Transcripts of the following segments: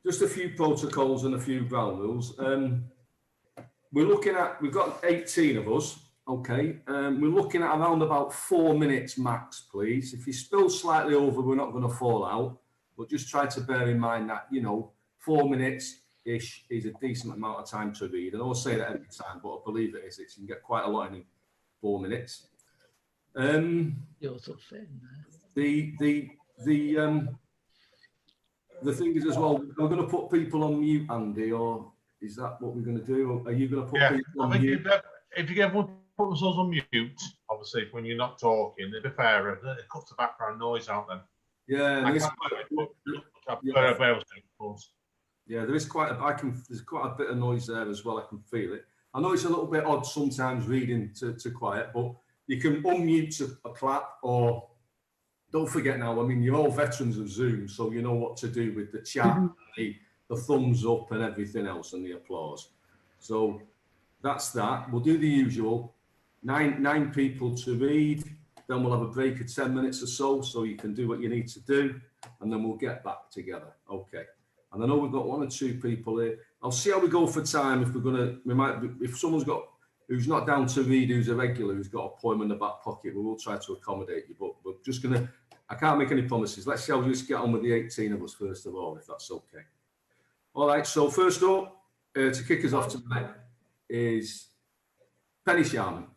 just a few protocols and a few ground rules. We've got 18 of us, okay? We're looking at around about 4 minutes max, please. If you spill slightly over, we're not going to fall out, but just try to bear in mind that, 4 minutes-ish is a decent amount of time to read. And I always say that every time, but I believe it is. You can get quite a lot in 4 minutes. You're so thin. The thing is as well, we're going to put people on mute, Andy, or is that what we're going to do? Or are you going to put people on mute? If you everyone put themselves on mute, obviously when you're not talking, it'd be fairer. It cuts the background noise out then. Yeah, there is quite a bit of noise there as well. I can feel it. I know it's a little bit odd sometimes reading to quiet, but you can unmute a clap, or don't forget now, I mean, you're all veterans of Zoom, so you know what to do with the chat, the thumbs up and everything else, and the applause. So that's that. We'll do the usual. Nine people to read. Then we'll have a break of 10 minutes or so you can do what you need to do, and then we'll get back together. Okay. And I know we've got 1 or 2 people here. I'll see how we go for time. If someone's who's not down to read, who's a regular, who's got a poem in the back pocket, we will try to accommodate you. But we're just I can't make any promises. Let's see how we just get on with the 18 of us first of all, if that's okay. All right. So first up, to kick us off tonight is Penny Sharman.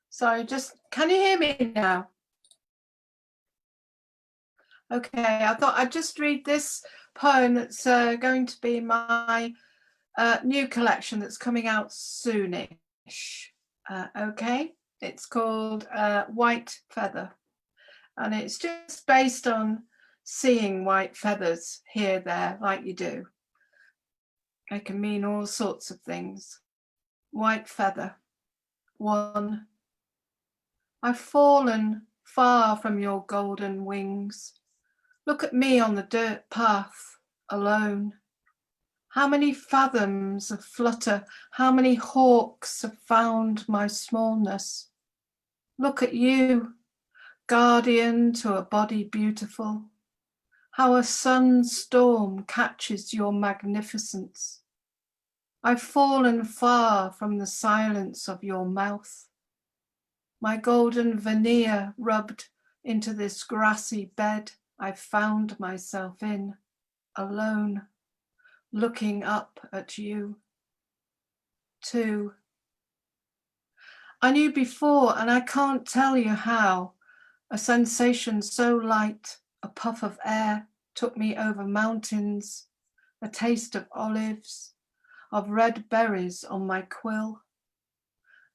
So can you hear me now? Okay, I thought I'd just read this poem that's going to be my new collection that's coming out soonish. Okay, it's called White Feather, and it's just based on seeing white feathers here, there, like you do. It can mean all sorts of things. White feather. 1. I've fallen far from your golden wings. Look at me on the dirt path, alone. How many fathoms of flutter, how many hawks have found my smallness? Look at you, guardian to a body beautiful. How a sunstorm catches your magnificence. I've fallen far from the silence of your mouth. My golden veneer rubbed into this grassy bed I found myself in, alone, looking up at you. 2. I knew before, and I can't tell you how, a sensation so light, a puff of air, took me over mountains, a taste of olives, of red berries on my quill.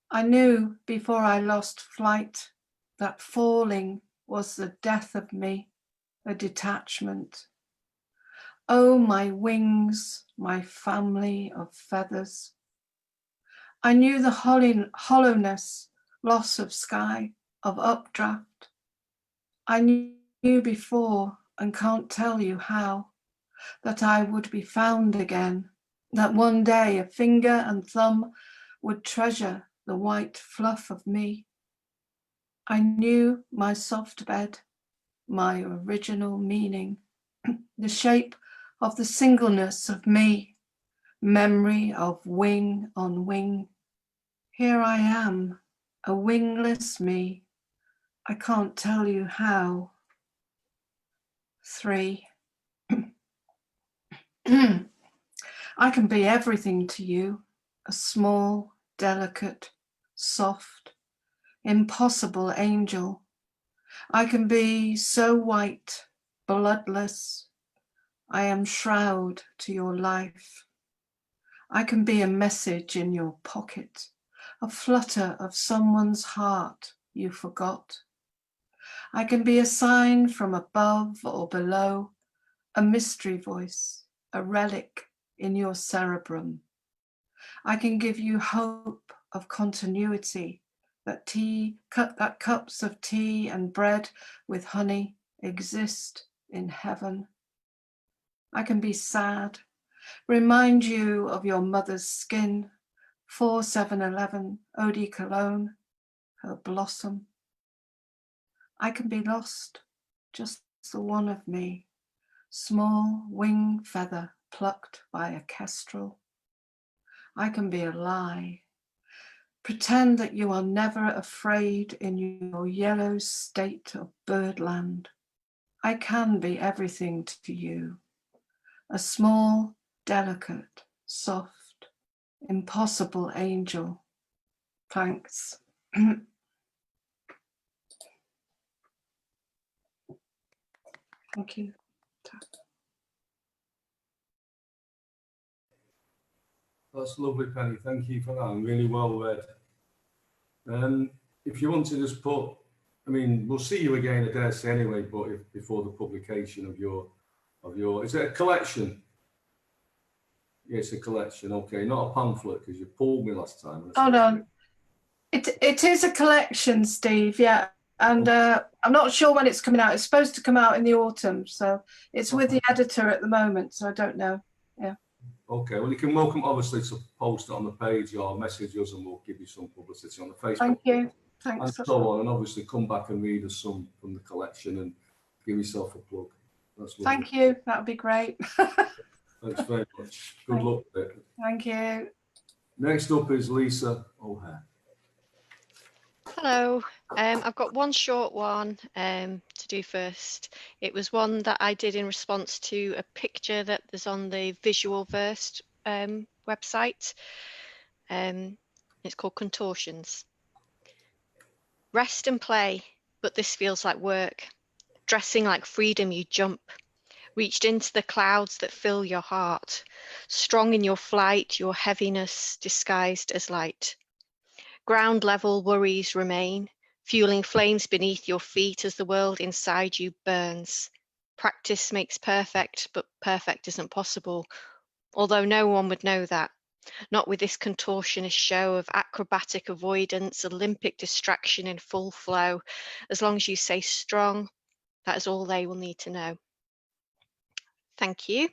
I knew before I lost flight that falling was the death of me, a detachment. Oh, my wings, my family of feathers. I knew the hollowness, loss of sky, of updraft. I knew before, and can't tell you how, that I would be found again, that one day a finger and thumb would treasure the white fluff of me. I knew my soft bed, my original meaning, the shape of the singleness of me, memory of wing on wing. Here I am, a wingless me. I can't tell you how. 3. I can be everything to you, a small, delicate, soft, impossible angel. I can be so white, bloodless. I am shroud to your life. I can be a message in your pocket, a flutter of someone's heart you forgot. I can be a sign from above or below, a mystery voice, a relic in your cerebrum. I can give you hope of continuity, that cups of tea and bread with honey exist in heaven. I can be sad, remind you of your mother's skin, 4711 eau de cologne, her blossom, I can be lost, just the one of me, small wing feather plucked by a kestrel. I can be a lie. Pretend that you are never afraid in your yellow state of birdland. I can be everything to you. A small, delicate, soft, impossible angel. Thanks. Thank you. That's lovely, Penny. Thank you for that. And really well read. If you want to just put, I mean, we'll see you again, I dare say, anyway. But before the publication of your, is it a collection? Yes, a collection. Okay, not a pamphlet because you pulled me last time. Oh no, it is a collection, Steve. Yeah, and I'm not sure when it's coming out. It's supposed to come out in the autumn, so it's with the editor at the moment. So I don't know. Yeah. Okay, well, you can welcome, obviously, to post it on the page or message us and we'll give you some publicity on the Facebook. Thank you. And Thanks. so on, and obviously come back and read us some from the collection and give yourself a plug. That's lovely. Thank you. That would be great. Thanks very much. Good luck with it. Thank you. Next up is Lisa O'Hare. Hello, I've got one short one to do first. It was one that I did in response to a picture that is on the Visual Verse website. It's called Contortions. Rest and play, but this feels like work. Dressing like freedom, you jump. Reached into the clouds that fill your heart. Strong in your flight, your heaviness disguised as light. Ground level worries remain, fueling flames beneath your feet as the world inside you burns. Practice makes perfect, but perfect isn't possible, although no one would know that. Not with this contortionist show of acrobatic avoidance, Olympic distraction in full flow. As long as you say strong, that is all they will need to know. Thank you.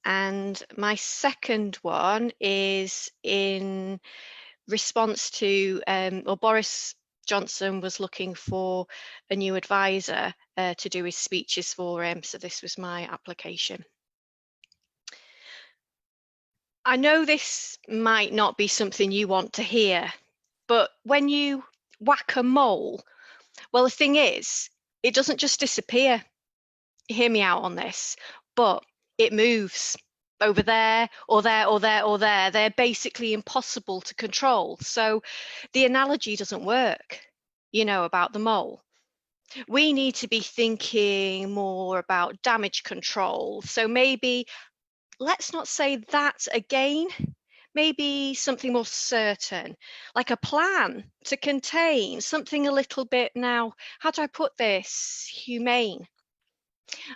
And my second one is in response to, Boris Johnson was looking for a new advisor to do his speeches for him. So this was my application. I know this might not be something you want to hear, but when you whack a mole, well, the thing is, it doesn't just disappear. Hear me out on this, but it moves over there or there or there or there. They're basically impossible to control. So the analogy doesn't work, you know, about the mole. We need to be thinking more about damage control. So maybe let's not say that again. Maybe something more certain, like a plan to contain something a little bit, now, how do I put this, humane.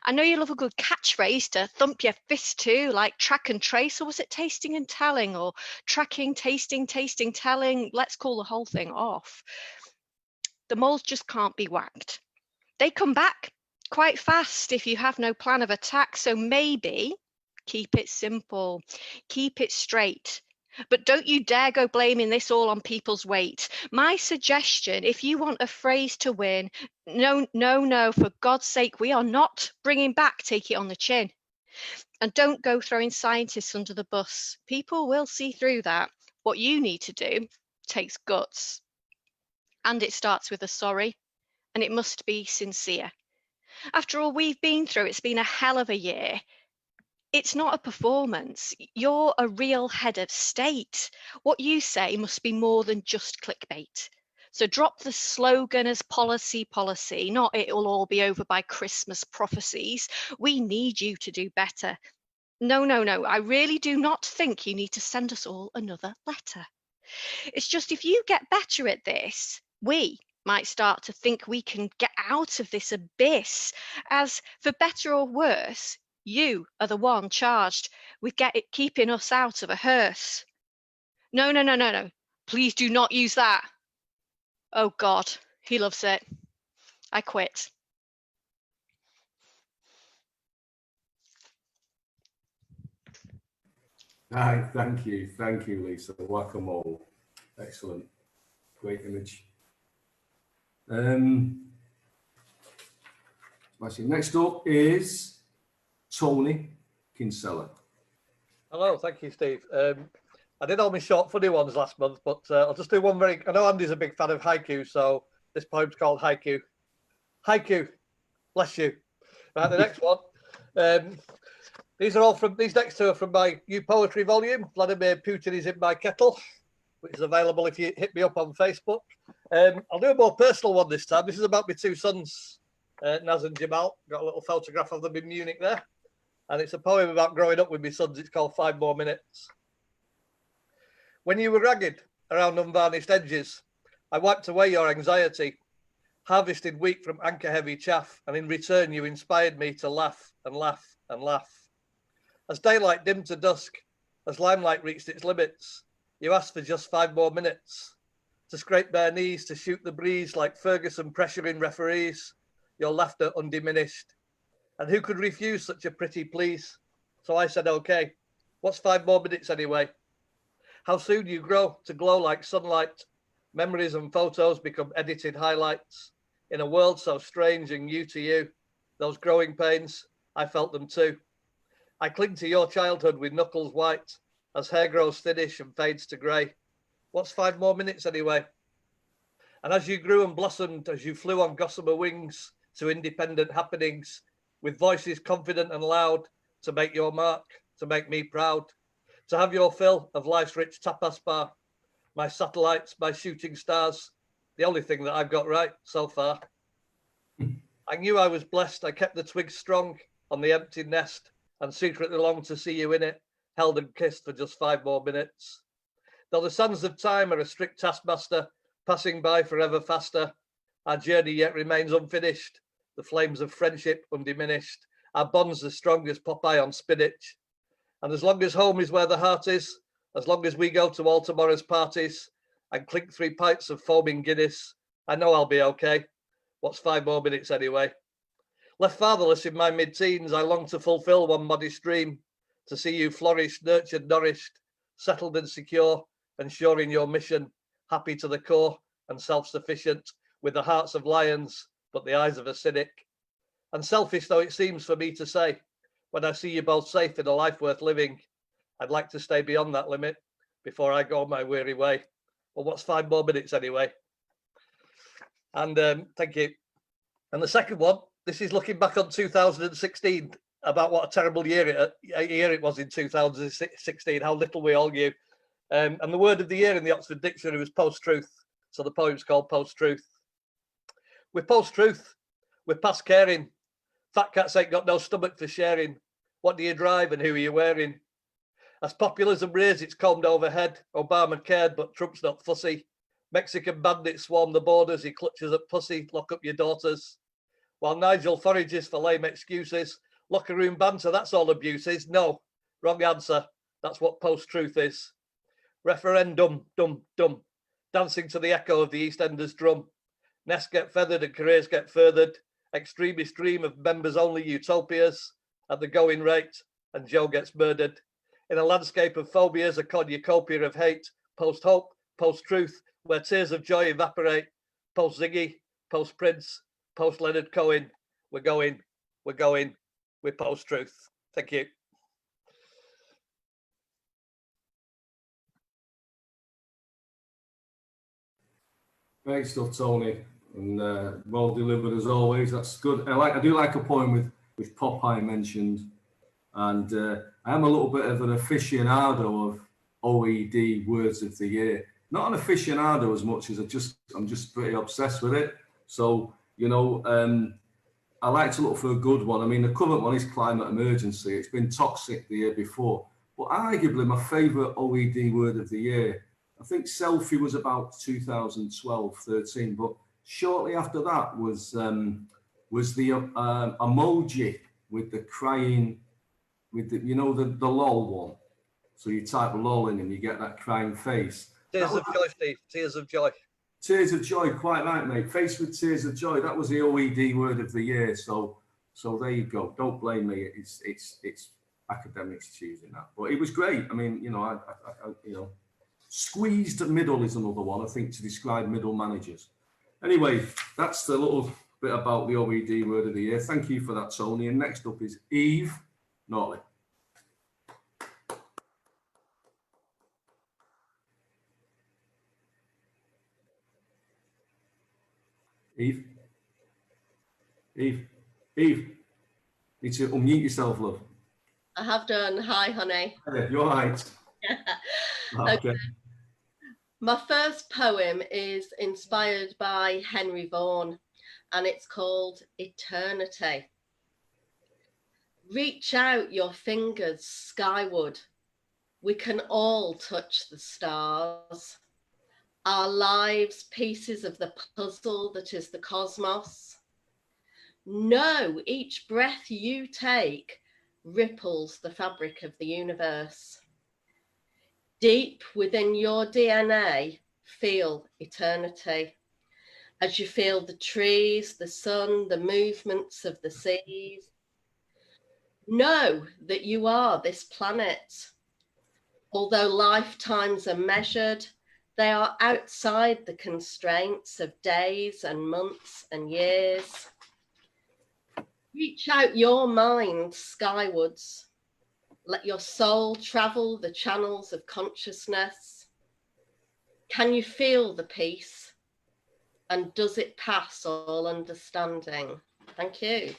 I know you love a good catchphrase to thump your fist to, like track and trace, or was it tasting and telling, or tracking, tasting, telling? Let's call the whole thing off. The moles just can't be whacked. They come back quite fast if you have no plan of attack, so maybe keep it simple, keep it straight. But don't you dare go blaming this all on people's weight. My suggestion, if you want a phrase to win, no, for God's sake, we are not bringing back take it on the chin. And don't go throwing scientists under the bus. People will see through that. What you need to do takes guts. And it starts with a sorry, and it must be sincere. After all we've been through, it's been a hell of a year. It's not a performance. You're a real head of state. What you say must be more than just clickbait. So drop the slogan as policy, not it'll all be over by Christmas prophecies. We need you to do better. No, I really do not think you need to send us all another letter. It's just if you get better at this, we might start to think we can get out of this abyss, as for better or worse, you are the one charged with keeping us out of a hearse. No. Please do not use that. Oh God, he loves it. I quit. Hi, thank you, Lisa. Whack-a-mole, excellent, great image. Next up is Tony Kinsella. Hello, thank you, Steve. I did all my short funny ones last month, but I'll just do one very. I know Andy's a big fan of haiku, so this poem's called Haiku. Haiku, bless you. Right, the next one. These next two are from my new poetry volume. Vladimir Putin is in my kettle, which is available if you hit me up on Facebook. I'll do a more personal one this time. This is about my two sons, Naz and Jamal. Got a little photograph of them in Munich there. And it's a poem about growing up with my sons. It's called 5 More Minutes. When you were ragged around unvarnished edges, I wiped away your anxiety, harvested wheat from anchor-heavy chaff, and in return you inspired me to laugh and laugh and laugh. As daylight dimmed to dusk, as limelight reached its limits, you asked for just 5 more minutes, to scrape bare knees, to shoot the breeze like Ferguson pressuring referees, your laughter undiminished. And who could refuse such a pretty please? So I said, okay, what's 5 more minutes anyway? How soon you grow to glow like sunlight. Memories and photos become edited highlights. In a world so strange and new to you, those growing pains, I felt them too. I cling to your childhood with knuckles white, as hair grows thinnish and fades to grey. What's 5 more minutes anyway? And as you grew and blossomed, as you flew on gossamer wings to independent happenings, with voices confident and loud, to make your mark, to make me proud, to have your fill of life's rich tapas bar, my satellites, my shooting stars, the only thing that I've got right so far. I knew I was blessed. I kept the twigs strong on the empty nest and secretly longed to see you in it, held and kissed for just 5 more minutes. Though the sands of time are a strict taskmaster, passing by forever faster, our journey yet remains unfinished, the flames of friendship undiminished, our bonds as strong as Popeye on spinach. And as long as home is where the heart is, as long as we go to all tomorrow's parties and clink 3 pints of foaming Guinness, I know I'll be okay. What's 5 more minutes anyway? Left fatherless in my mid-teens, I long to fulfill one modest dream, to see you flourish, nurtured, nourished, settled and secure, and sure in your mission, happy to the core and self-sufficient, with the hearts of lions, but the eyes of a cynic. And selfish though it seems for me to say, when I see you both safe in a life worth living, I'd like to stay beyond that limit before I go my weary way. Well, what's 5 more minutes anyway? And thank you. And the second one, this is looking back on 2016, about what a terrible year it was in 2016, how little we all knew. And the word of the year in the Oxford Dictionary was post-truth. So the poem's called Post-Truth. With post-truth, we're past caring. Fat cats ain't got no stomach for sharing. What do you drive and who are you wearing? As populism rears its combed overhead, Obama cared, but Trump's not fussy. Mexican bandits swarm the borders, he clutches at pussy, lock up your daughters. While Nigel forages for lame excuses, locker room banter, that's all abuses. No, wrong answer. That's what post-truth is. Referendum, dum, dum, dancing to the echo of the EastEnders drum. Nests get feathered and careers get furthered. Extremist dream of members-only utopias at the going rate, and Joe gets murdered. In a landscape of phobias, a cornucopia of hate, post-hope, post-truth, where tears of joy evaporate, post-Ziggy, post-Prince, post-Leonard Cohen, we're going with post-truth. Thank you. Great stuff, Tony, and well delivered as always. That's good. I do like a poem with Popeye mentioned, and I am a little bit of an aficionado of OED words of the year. Not an aficionado as much as I'm just pretty obsessed with it. So you know, I like to look for a good one. I mean, the current one is climate emergency. It's been toxic the year before, but arguably my favourite OED word of the year, I think selfie was about 2012-13, but shortly after that was the emoji with the crying, with the, you know, the lol one. So you type lol in and you get that crying face. Tears of joy, Steve. Tears of joy. Tears of joy, quite right, mate. Face with tears of joy. That was the OED word of the year. So there you go. Don't blame me. It's academics choosing that, but it was great. I mean, you know, I you know, squeezed middle is another one, I think, to describe middle managers. Anyway, that's the little bit about the OED word of the year. Thank you for that, Tony. And next up is Eve Nortley. Eve? Eve? Eve? Need to unmute yourself, love. I have done. Hi, honey. You're right. Okay. My first poem is inspired by Henry Vaughan, and it's called Eternity. Reach out your fingers skyward. We can all touch the stars. Our lives, pieces of the puzzle that is the cosmos. Know each breath you take ripples the fabric of the universe. Deep within your DNA, feel eternity. As you feel the trees, the sun, the movements of the seas. Know that you are this planet. Although lifetimes are measured, they are outside the constraints of days and months and years. Reach out your mind skywards. Let your soul travel the channels of consciousness. Can you feel the peace? And does it pass all understanding? Thank you.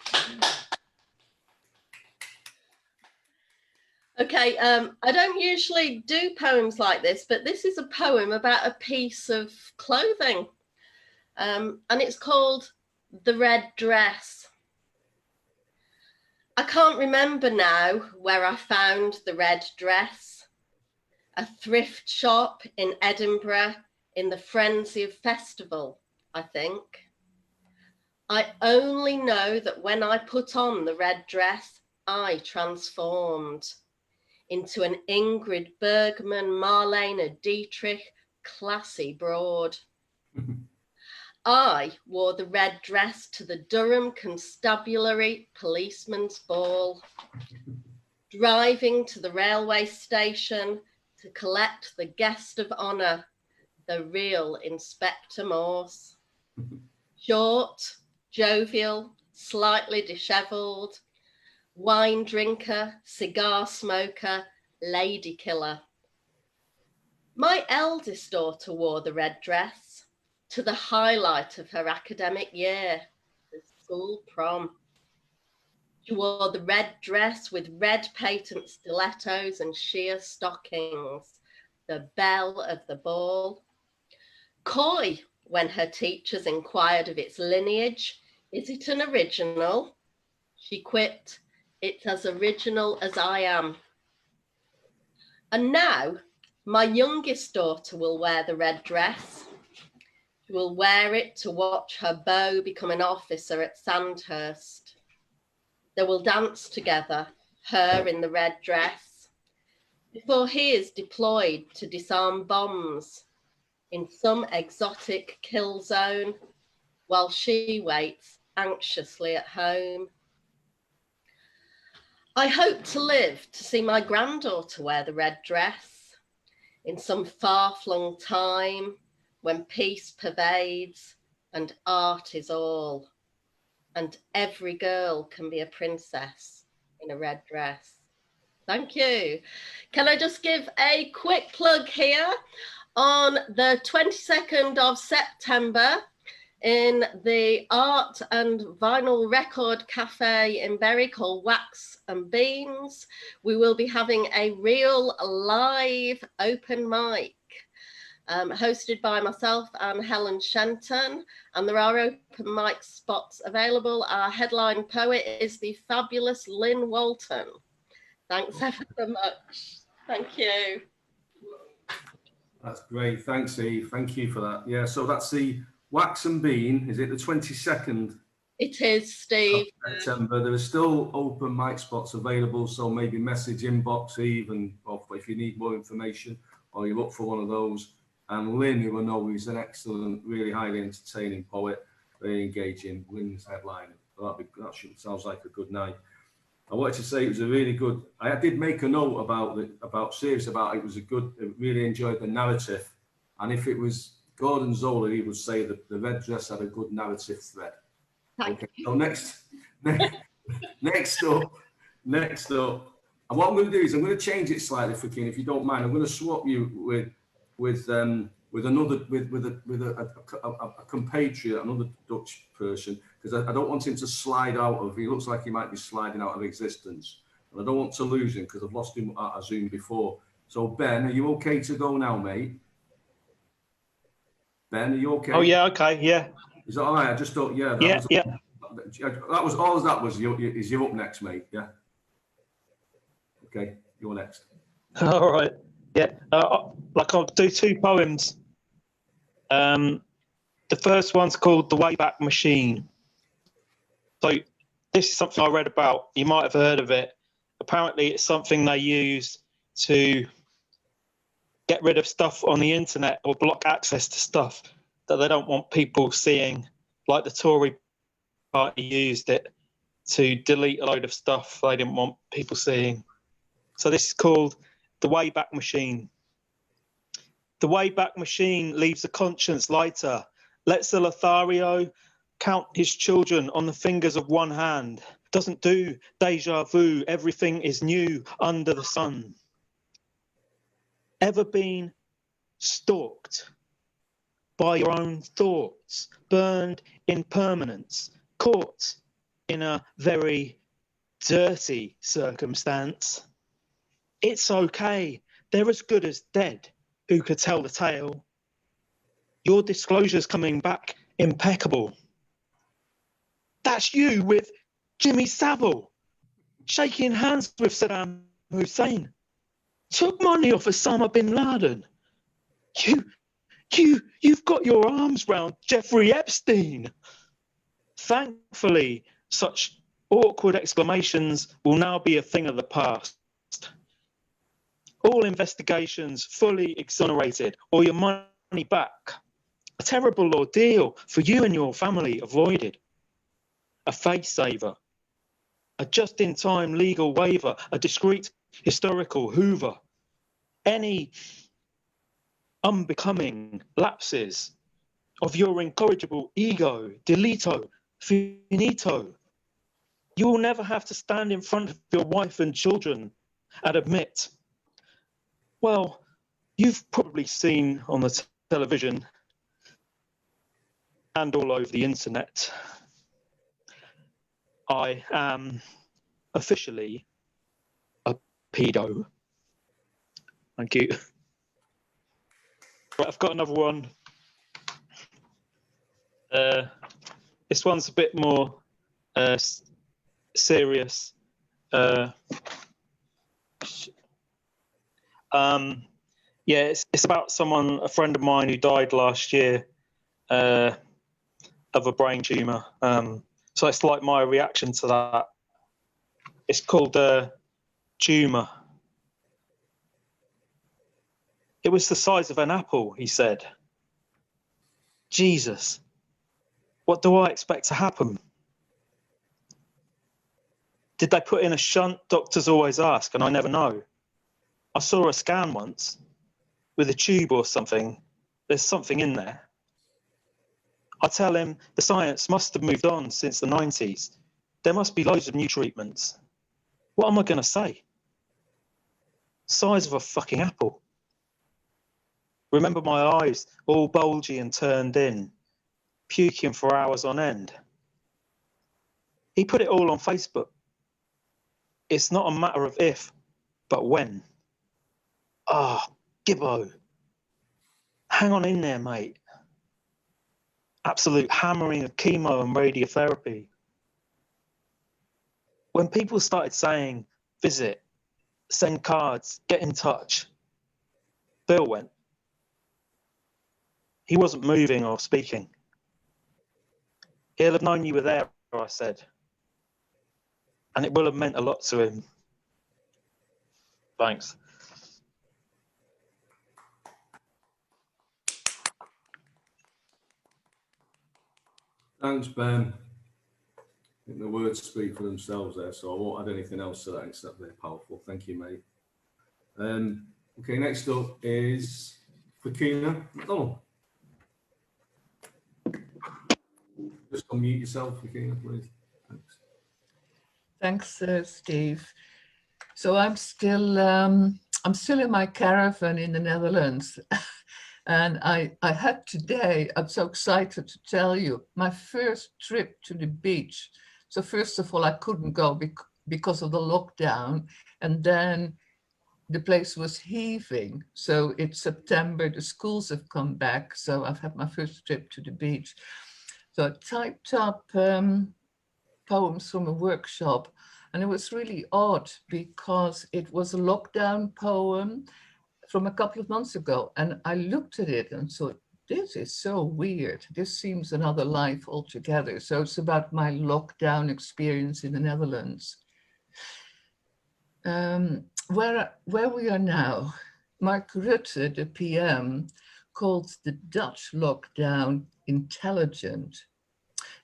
Okay, I don't usually do poems like this, but this is a poem about a piece of clothing. And it's called The Red Dress. I can't remember now where I found the red dress. A thrift shop in Edinburgh in the frenzy of festival, I think. I only know that when I put on the red dress, I transformed into an Ingrid Bergman, Marlene Dietrich, classy broad. I wore the red dress to the Durham Constabulary Policeman's Ball, driving to the railway station to collect the guest of honour, the real Inspector Morse. Short, jovial, slightly dishevelled, wine drinker, cigar smoker, lady killer. My eldest daughter wore the red dress to the highlight of her academic year, the school prom. She wore the red dress with red patent stilettos and sheer stockings, the belle of the ball. Coy when her teachers inquired of its lineage, is it an original? She quipped, it's as original as I am. And now my youngest daughter will wear the red dress. She will wear it to watch her beau become an officer at Sandhurst. They will dance together, her in the red dress, before he is deployed to disarm bombs in some exotic kill zone, while she waits anxiously at home. I hope to live to see my granddaughter wear the red dress in some far-flung time when peace pervades and art is all, and every girl can be a princess in a red dress. Thank you. Can I just give a quick plug here? On the 22nd of September, in the Art and Vinyl Record Cafe in Bury called Wax and Beans, we will be having a real live open mic hosted by myself and Helen Shenton, and there are open mic spots available. Our headline poet is the fabulous Lynn Walton. Thanks ever so much. Thank you. That's great. Thanks, Eve. Thank you for that. Yeah, so that's the Wax and Bean. Is it the 22nd? It is, Steve. Of September. There are still open mic spots available, so maybe message inbox Eve, and if you need more information or you look for one of those. And Lynn, you will know, he's an excellent, really highly entertaining poet, very engaging. Lynn's headline. That sounds like a good night. I wanted to say it was a really good. I did make a note about it. It was a good. I really enjoyed the narrative, and if it was Gordon Zola, he would say that the red dress had a good narrative thread. Thank Okay. So next up, and what I'm going to do is I'm going to change it slightly, Fokkina, if you don't mind. I'm going to swap you with a compatriot, another Dutch person, because I don't want him to slide out of. He looks like he might be sliding out of existence, and I don't want to lose him because I've lost him at a Zoom before. So Ben, are you okay to go now, mate? Ben, are you okay? Oh yeah, okay, yeah. Is that all right? I just thought, yeah. That was all that was. Is you up next, mate? Yeah. Okay, you're next. All right, yeah. Like I'll do two poems. The first one's called "The Wayback Machine." So this is something I read about. You might have heard of it. Apparently, it's something they use to get rid of stuff on the internet or block access to stuff that they don't want people seeing. Like the Tory party used it to delete a load of stuff they didn't want people seeing. So this is called The Wayback Machine. The Wayback Machine leaves the conscience lighter. Lets the Lothario count his children on the fingers of one hand. Doesn't do deja vu. Everything is new under the sun. Ever been stalked by your own thoughts, burned in permanence, caught in a very dirty circumstance? It's okay. They're as good as dead. Who could tell the tale? Your disclosure's coming back impeccable. That's you with Jimmy Savile, shaking hands with Saddam Hussein. Took money off Osama bin Laden. You've got your arms round Jeffrey Epstein. Thankfully, such awkward exclamations will now be a thing of the past. All investigations fully exonerated, or your money back. A terrible ordeal for you and your family avoided. A face saver. A just-in-time legal waiver. A discreet historical hoover. Any unbecoming lapses of your incorrigible ego, delito, finito. You will never have to stand in front of your wife and children and admit, well, you've probably seen on the television and all over the internet, I am officially a pedo. Thank you. Right, I've got another one. This one's a bit more serious. Yeah, it's about someone, a friend of mine who died last year of a brain tumour. So it's like my reaction to that. It's called tumour. It was the size of an apple, he said. Jesus, what do I expect to happen? Did they put in a shunt? Doctors always ask, and I never know. I saw a scan once with a tube or something. There's something in there. I tell him the science must have moved on since the 90s. There must be loads of new treatments. What am I going to say? Size of a fucking apple. Remember my eyes all bulgy and turned in, puking for hours on end. He put it all on Facebook. It's not a matter of if, but when. Ah, Gibbo. Hang on in there, mate. Absolute hammering of chemo and radiotherapy. When people started saying, visit, send cards, get in touch, Bill went. He wasn't moving or speaking. He'll have known you were there, I said. And it will have meant a lot to him. Thanks. Thanks, Ben. I think the words speak for themselves there, so I won't add anything else to that except they're powerful. Thank you, mate. Okay, next up is Fokkina McDonnell. Just unmute yourself, Fokkina, please. Thanks. Thanks, Steve. So I'm still in my caravan in the Netherlands, and I had today. I'm so excited to tell you my first trip to the beach. So first of all, I couldn't go because of the lockdown, and then the place was heaving. So it's September. The schools have come back. So I've had my first trip to the beach. So I typed up poems from a workshop. And it was really odd because it was a lockdown poem from a couple of months ago. And I looked at it and thought, this is so weird. This seems another life altogether. So it's about my lockdown experience in the Netherlands. Where we are now, Mark Rutte, the PM, called the Dutch lockdown intelligent.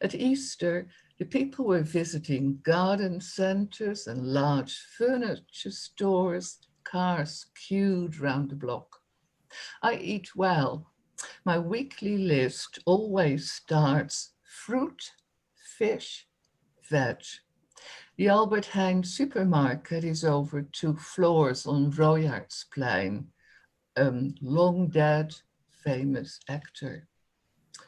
At Easter, the people were visiting garden centers and large furniture stores, cars queued round the block. I eat well. My weekly list always starts fruit, fish, veg. The Albert Heijn supermarket is over 2 floors on Royaardsplein, long dead famous actor.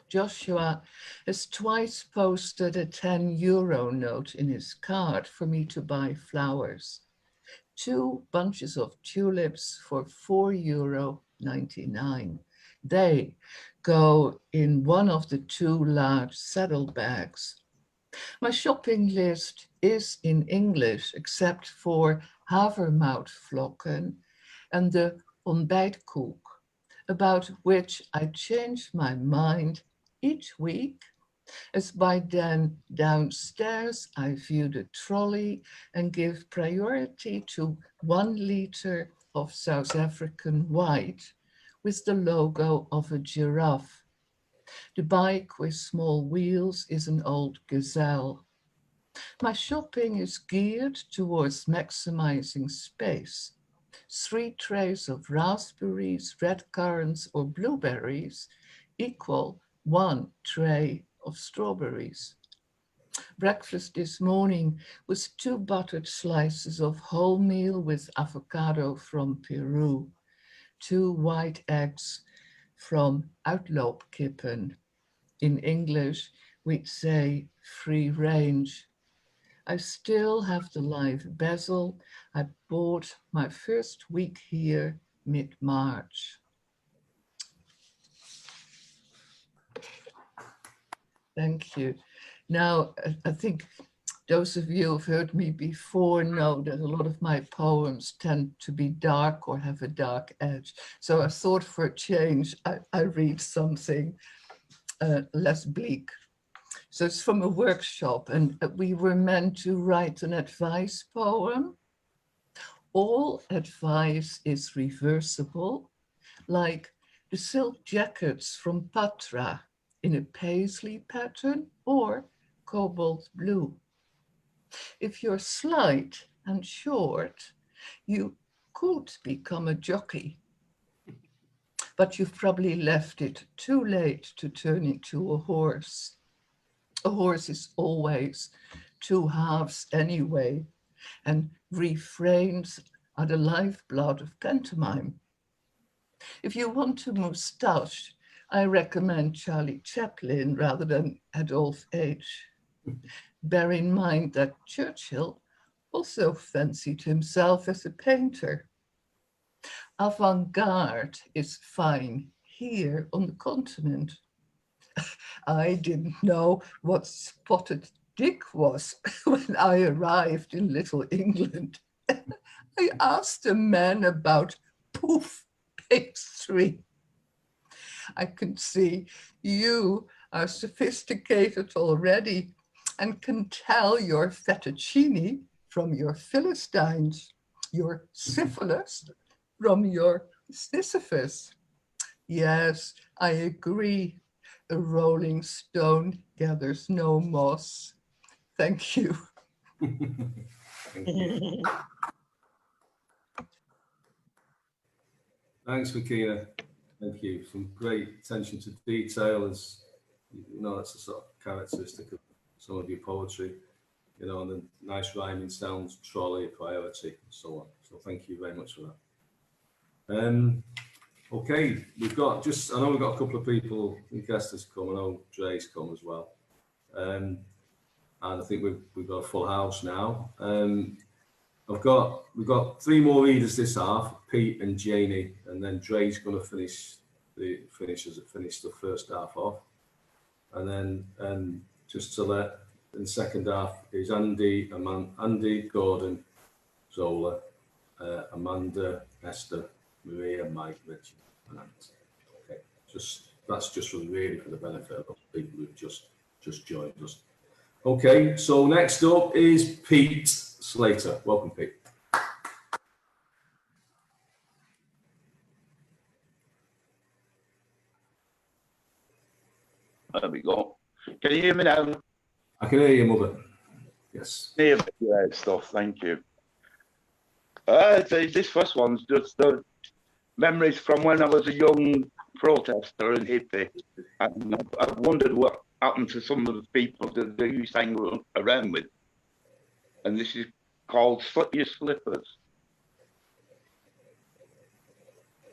Joshua has twice posted a 10-euro note in his card for me to buy flowers. 2 bunches of tulips for €4.99. They go in one of the 2 large saddlebags. My shopping list is in English, except for havermoutvlokken and the ontbijtkoek, about which I change my mind each week, as by then downstairs I view the trolley and give priority to 1 liter of South African white with the logo of a giraffe. The bike with small wheels is an old gazelle. My shopping is geared towards maximizing space. 3 trays of raspberries, red currants, or blueberries equal 1 tray of strawberries. Breakfast this morning was 2 buttered slices of wholemeal with avocado from Peru, 2 white eggs from uitloopkippen. In English, we'd say free range. I still have the live basil. I bought my first week here mid-March. Thank you. Now, I think those of you who've heard me before know that a lot of my poems tend to be dark or have a dark edge. So I thought for a change, I read something less bleak. So it's from a workshop, and we were meant to write an advice poem. All advice is reversible, like the silk jackets from Patra in a paisley pattern or cobalt blue. If you're slight and short, you could become a jockey, but you've probably left it too late to turn into a horse. A horse is always 2 halves anyway, and refrains are the lifeblood of pantomime. If you want a moustache, I recommend Charlie Chaplin rather than Adolf H. Bear in mind that Churchill also fancied himself as a painter. Avant-garde is fine here on the continent. I didn't know what spotted dick was when I arrived in Little England. I asked a man about poof pastry. I can see you are sophisticated already and can tell your fettuccine from your Philistines, your syphilis from your Sisyphus. Yes, I agree. A rolling stone gathers no moss. Thank you. Thank you. Thanks, Fokkina. Thank you. Some great attention to detail, as You know, that's the sort of characteristic of some of your poetry. You know, and the nice rhyming sounds, trolley, priority, and so on. So thank you very much for that. Okay, we've got I know we've got a couple of people. I think Esther's come, I know Dray's come as well. And I think we've got a full house now. We've got 3 more readers this half, Pete and Janey, and then Dray's going to finish the first half off. And then just to let, in the second half is Andy, Gordon, Zola, Amanda, Esther, Maria, Mike, Reggie, and Ant. Okay, that's just really for the benefit of those people who've just joined us. Okay, so next up is Pete Slater. Welcome, Pete. There we go. Can you hear me now? I can hear you, Mother. Yes. Hear great stuff. Thank you. This first one's just the memories from when I was a young protester and hippie, and I've wondered what happened to some of the people that they used to hang around with. And this is called Slip Your Slippers.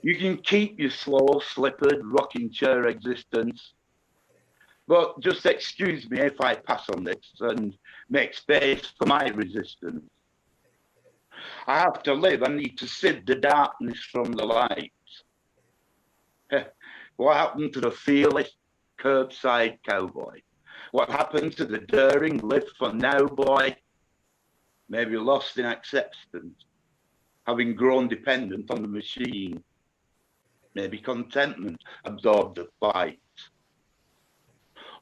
You can keep your slow, slippered, rocking chair existence, but just excuse me if I pass on this and make space for my resistance. I have to live, I need to sieve the darkness from the light. What happened to the fearless curbside cowboy? What happened to the daring live for now boy? Maybe lost in acceptance, having grown dependent on the machine. Maybe contentment absorbed the fight.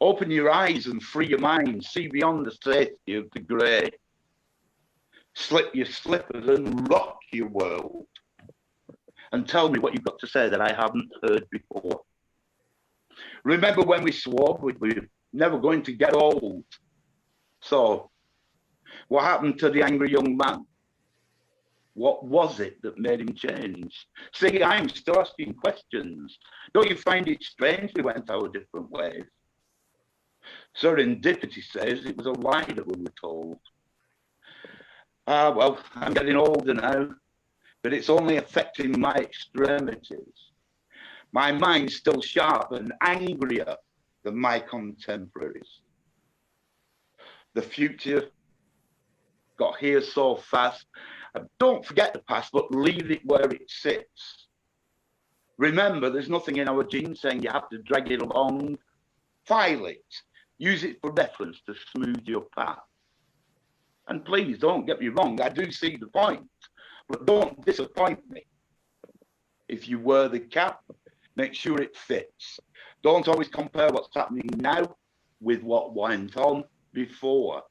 Open your eyes and free your mind, see beyond the safety of the grey. Slip your slippers and rock your world. And tell me what you've got to say that I haven't heard before. Remember when we swore we were never going to get old? So, what happened to the angry young man? What was it that made him change? See, I'm still asking questions. Don't you find it strange we went our different ways? Serendipity says it was a lie that we were told. Well, I'm getting older now, but it's only affecting my extremities. My mind's still sharp and angrier than my contemporaries. The future got here so fast. Don't forget the past, but leave it where it sits. Remember, there's nothing in our genes saying you have to drag it along. File it. Use it for reference to smooth your path. And please don't get me wrong, I do see the point, but don't disappoint me. If you wear the cap, make sure it fits. Don't always compare what's happening now with what went on before.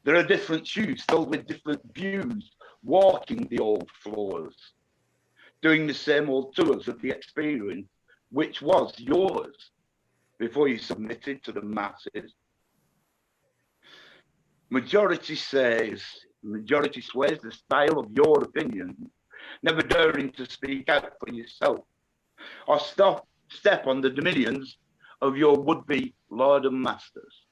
There are different shoes filled with different views, walking the old floors, doing the same old tours of the experience, which was yours before you submitted to the masses. Majority sways the style of your opinion, never daring to speak out for yourself or step on the dominions of your would-be lord and masters.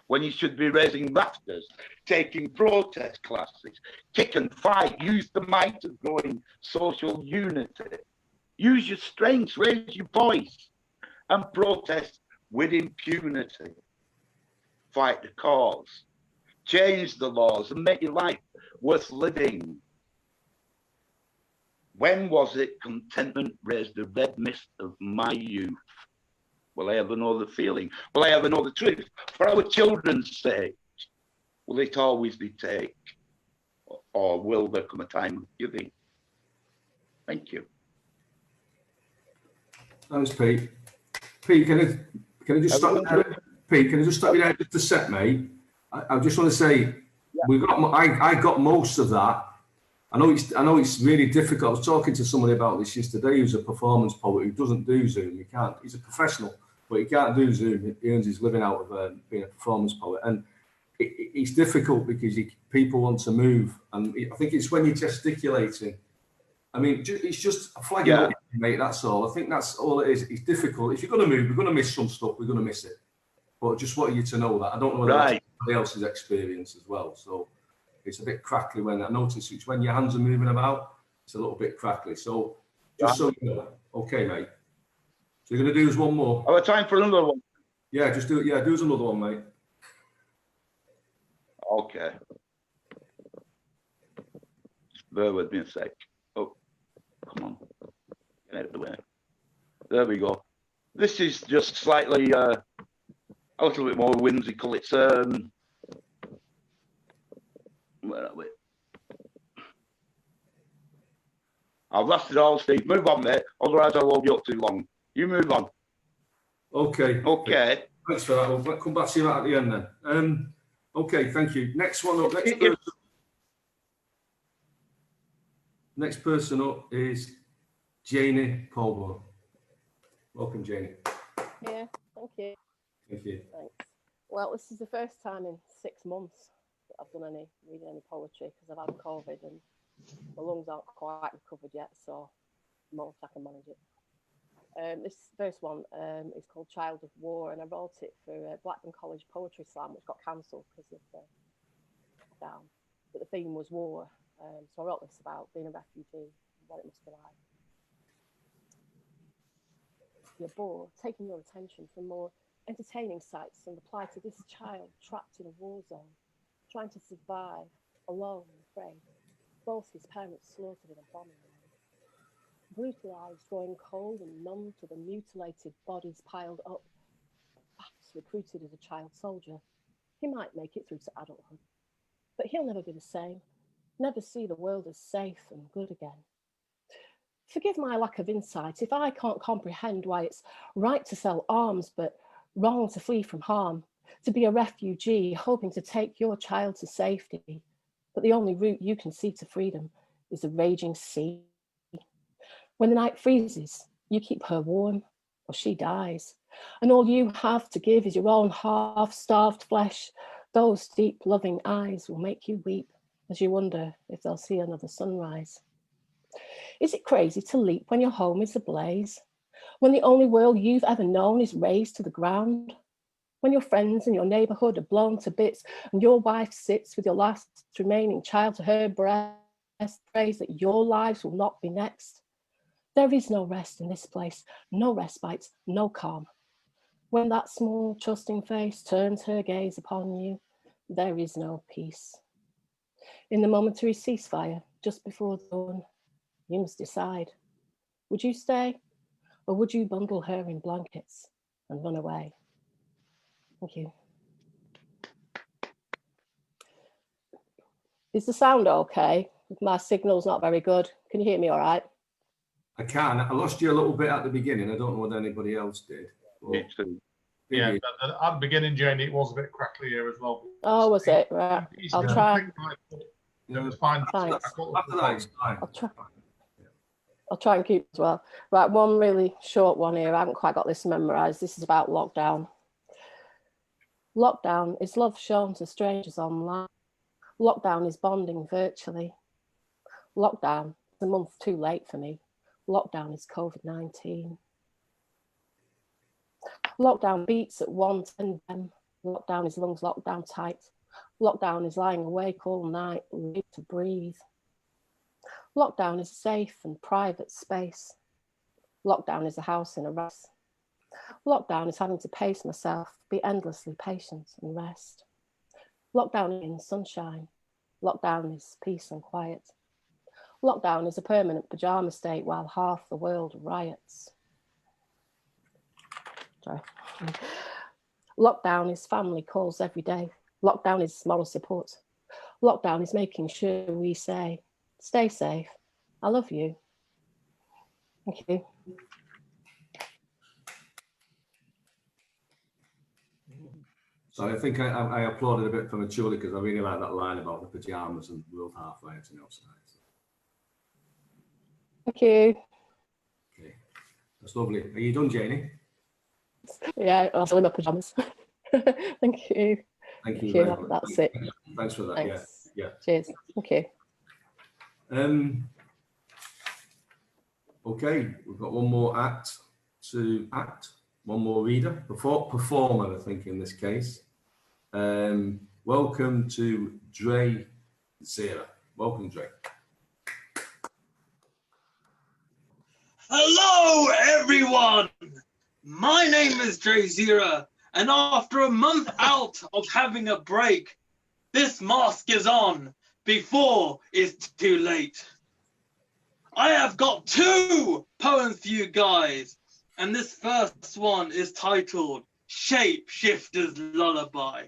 When you should be raising rafters, taking protest classes, kick and fight, use the might of growing social unity. Use your strengths, raise your voice, and protest with impunity. Fight the cause, change the laws, and make your life worth living. When was it contentment raised the red mist of my youth? Will I ever know the feeling? Will I ever know the truth? For our children's sake, will it always be take? Or will there come a time of giving? Thank you. Thanks, Pete. Pete, can I just stop you there? Pete, can I just stop you there just a sec, mate? I just want to say, I got most of that. I know it's really difficult. I was talking to somebody about this yesterday who's a performance poet who doesn't do Zoom. He can't. He's a professional, but he can't do Zoom. He earns his living out of being a performance poet, and it's difficult because people want to move, and I think it's when you're gesticulating I mean, it's just flagging up, mate. That's all. I think that's all it is. It's difficult. If you're going to move, we're going to miss some stuff. We're going to miss it. But just want you to know that. I don't know whether that's somebody else's experience as well. So it's a bit crackly when I notice it's when your hands are moving about. It's a little bit crackly. So just so you know, okay, mate. So you're going to do us one more. Have time for another one? Yeah, just do it. Yeah, do us another one, mate. Okay. Bear with me a sec. Oh, come on. Get out of the way. There we go. This is just slightly a little bit more whimsical. It's where are we? I've lost it all, Steve. Move on, mate. Otherwise I'll hold you up too long. You move on. Okay. Okay. Thanks for that. We'll come back to you at the end then. Okay, thank you. Next one up. Next person up is Janey Colborne. Welcome, Janey. Yeah, thank you. Thank you. Thanks. Well, this is the first time in 6 months that I've done reading any poetry because I've had COVID and my lungs aren't quite recovered yet, so most I can manage it. This first one is called Child of War, and I wrote it for Blackburn College Poetry Slam, which got cancelled because of down. But the theme was war, so I wrote this about being a refugee and what it must be like. You're bored, taking your attention from more entertaining sights and the plight of this child trapped in a war zone, trying to survive, alone and afraid. Both his parents slaughtered in a bombing raid. Brutalized, growing cold and numb to the mutilated bodies piled up. Perhaps recruited as a child soldier, he might make it through to adulthood. But he'll never be the same, never see the world as safe and good again. Forgive my lack of insight if I can't comprehend why it's right to sell arms, but wrong to flee from harm, to be a refugee hoping to take your child to safety. But the only route you can see to freedom is a raging sea. When the night freezes, you keep her warm or she dies. And all you have to give is your own half-starved flesh. Those deep, loving eyes will make you weep as you wonder if they'll see another sunrise. Is it crazy to leap when your home is ablaze? When the only world you've ever known is razed to the ground? When your friends in your neighborhood are blown to bits and your wife sits with your last remaining child to her breast, prays that your lives will not be next? There is no rest in this place, no respite, no calm. When that small, trusting face turns her gaze upon you, there is no peace. In the momentary ceasefire, just before dawn, you must decide. Would you stay, or would you bundle her in blankets and run away? Thank you. Is the sound okay? My signal's not very good. Can you hear me all right? I can. I lost you a little bit at the beginning. I don't know what anybody else did. Me too. Yeah, at the beginning, Janey, it was a bit crackly here as well. Oh, was it? Right. I'll try. It was fine. Thanks. After that, it's fine. I'll try and keep it as well. Right, one really short one here. I haven't quite got this memorised. This is about lockdown. Lockdown is love shown to strangers online. Lockdown is bonding virtually. Lockdown is a month too late for me. Lockdown is COVID-19. Lockdown beats at 1:10 p.m. Lockdown is lungs locked down tight. Lockdown is lying awake all night, ready to breathe. Lockdown is a safe and private space. Lockdown is a house in a rest. Lockdown is having to pace myself, be endlessly patient and rest. Lockdown is sunshine. Lockdown is peace and quiet. Lockdown is a permanent pajama state while half the world riots. Sorry. Lockdown is family calls every day. Lockdown is moral support. Lockdown is making sure we say, stay safe. I love you. Thank you. So I think I applauded a bit prematurely because I really like that line about the pajamas and world half rioting outside. Thank you. Okay, that's lovely. Are you done, Janey? Yeah, I'll still in my pajamas. Thank you. Thank you. Thank you. That's it. Thanks for that. Thanks. Yeah. Cheers. Thank you. Okay, we've got one more act to act, one more reader, performer, I think, in this case. Welcome to Dray Zera. Welcome, Dray. Hello, everyone. My name is Dray Zera, and after a month out of having a break, this mask is on before it's too late. I have got 2 poems for you guys, and this first one is titled Shapeshifter's Lullaby.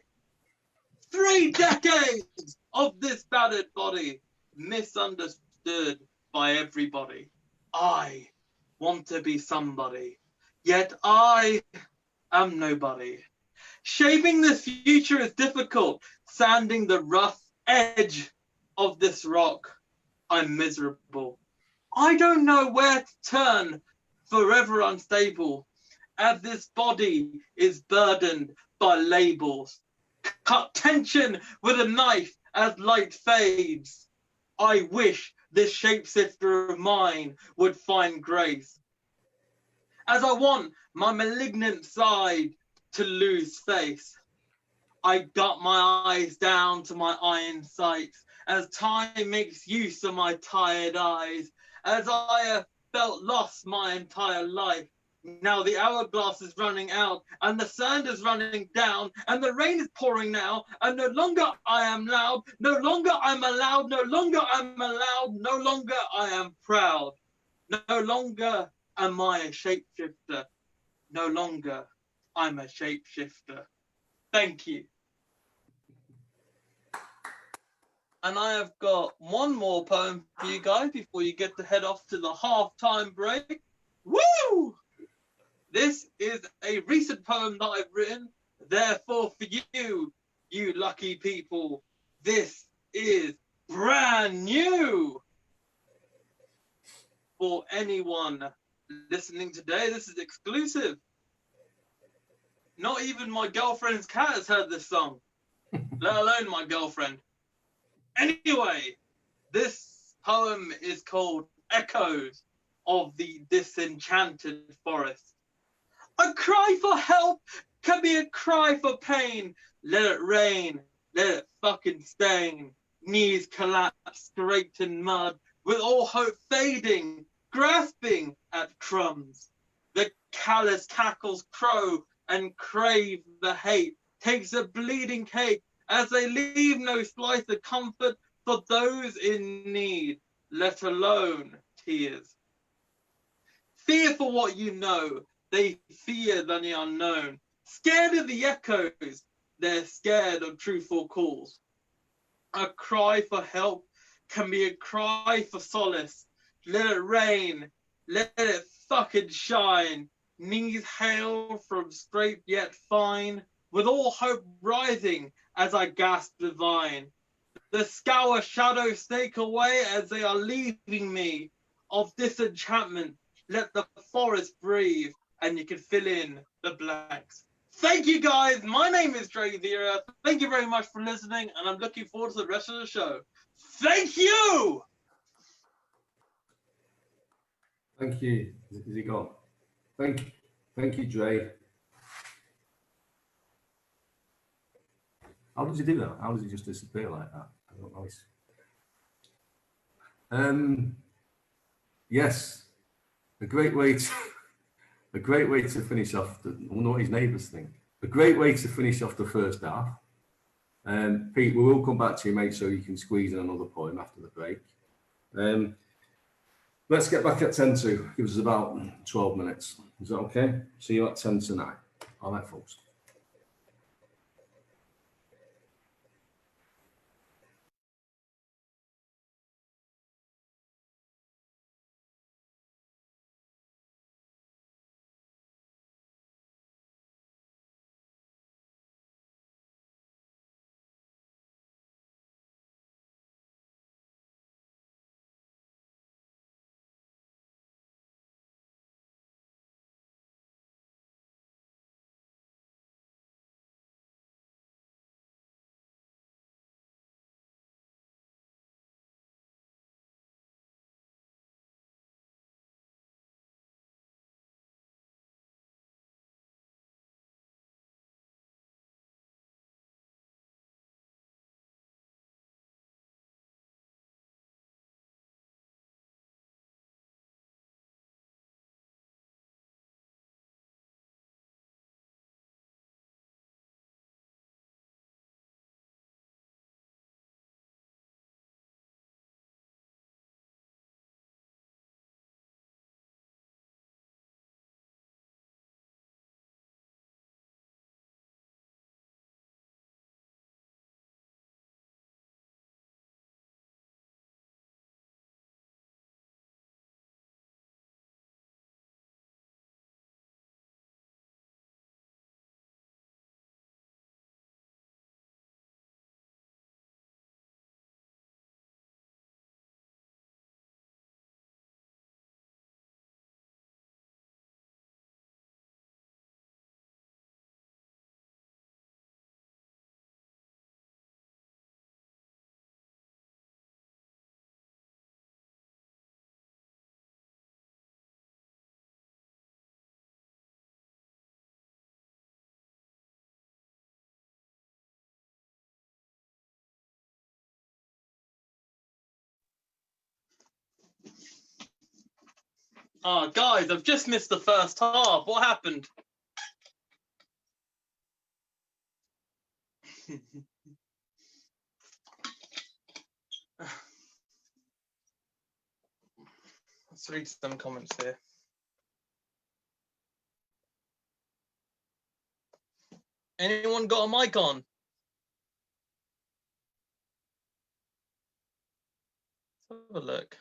3 decades of this battered body, misunderstood by everybody. I want to be somebody, yet I am nobody. Shaping this future is difficult, sanding the rough edge of this rock. I'm miserable. I don't know where to turn, forever unstable, as this body is burdened by labels. Cut tension with a knife as light fades. I wish this shapeshifter of mine would find grace, as I want my malignant side to lose face. I got my eyes down to my iron sights, as time makes use of my tired eyes, as I have felt lost my entire life. Now the hourglass is running out, and the sand is running down, and the rain is pouring now, and no longer I am loud, no longer I'm allowed, no longer I'm allowed, no longer I am proud. No longer am I a shapeshifter, no longer I'm a shapeshifter. Thank you. And I have got one more poem for you guys before you get to head off to the halftime break. Woo! This is a recent poem that I've written. Therefore, for you, you lucky people, this is brand new. For anyone listening today, this is exclusive. Not even my girlfriend's cat has heard this song, let alone my girlfriend. Anyway, this poem is called Echoes of the Disenchanted Forest. A cry for help can be a cry for pain. Let it rain, let it fucking stain. Knees collapse, scraped in mud, with all hope fading, grasping at crumbs. The callous cackles crow and crave the hate, takes a bleeding cake as they leave no slice of comfort for those in need, let alone tears. Fear for what you know, they fear than the unknown. Scared of the echoes, they're scared of truthful calls. A cry for help can be a cry for solace. Let it rain, let it fucking shine. Knees hail from scrape yet fine, with all hope rising as I gasp divine. The scour shadows snake away as they are leaving me. Of disenchantment, let the forest breathe, and you can fill in the blanks. Thank you guys. My name is Dray Zera. Thank you very much for listening, and I'm looking forward to the rest of the show. Thank you. Thank you. Is he gone? Thank you, Dray. How does he do that? How does he just disappear like that? I don't know. Yes, a great way to finish off. I wonder what his neighbours think. A great way to finish off the first half. Pete, we will come back to you, mate, so you can squeeze in another poem after the break. Let's get back at 10 to. Gives us about 12 minutes. Is that okay? See you at 10 tonight. All right, folks. Oh, guys, I've just missed the first half. What happened? Let's read some comments here. Anyone got a mic on? Let's have a look.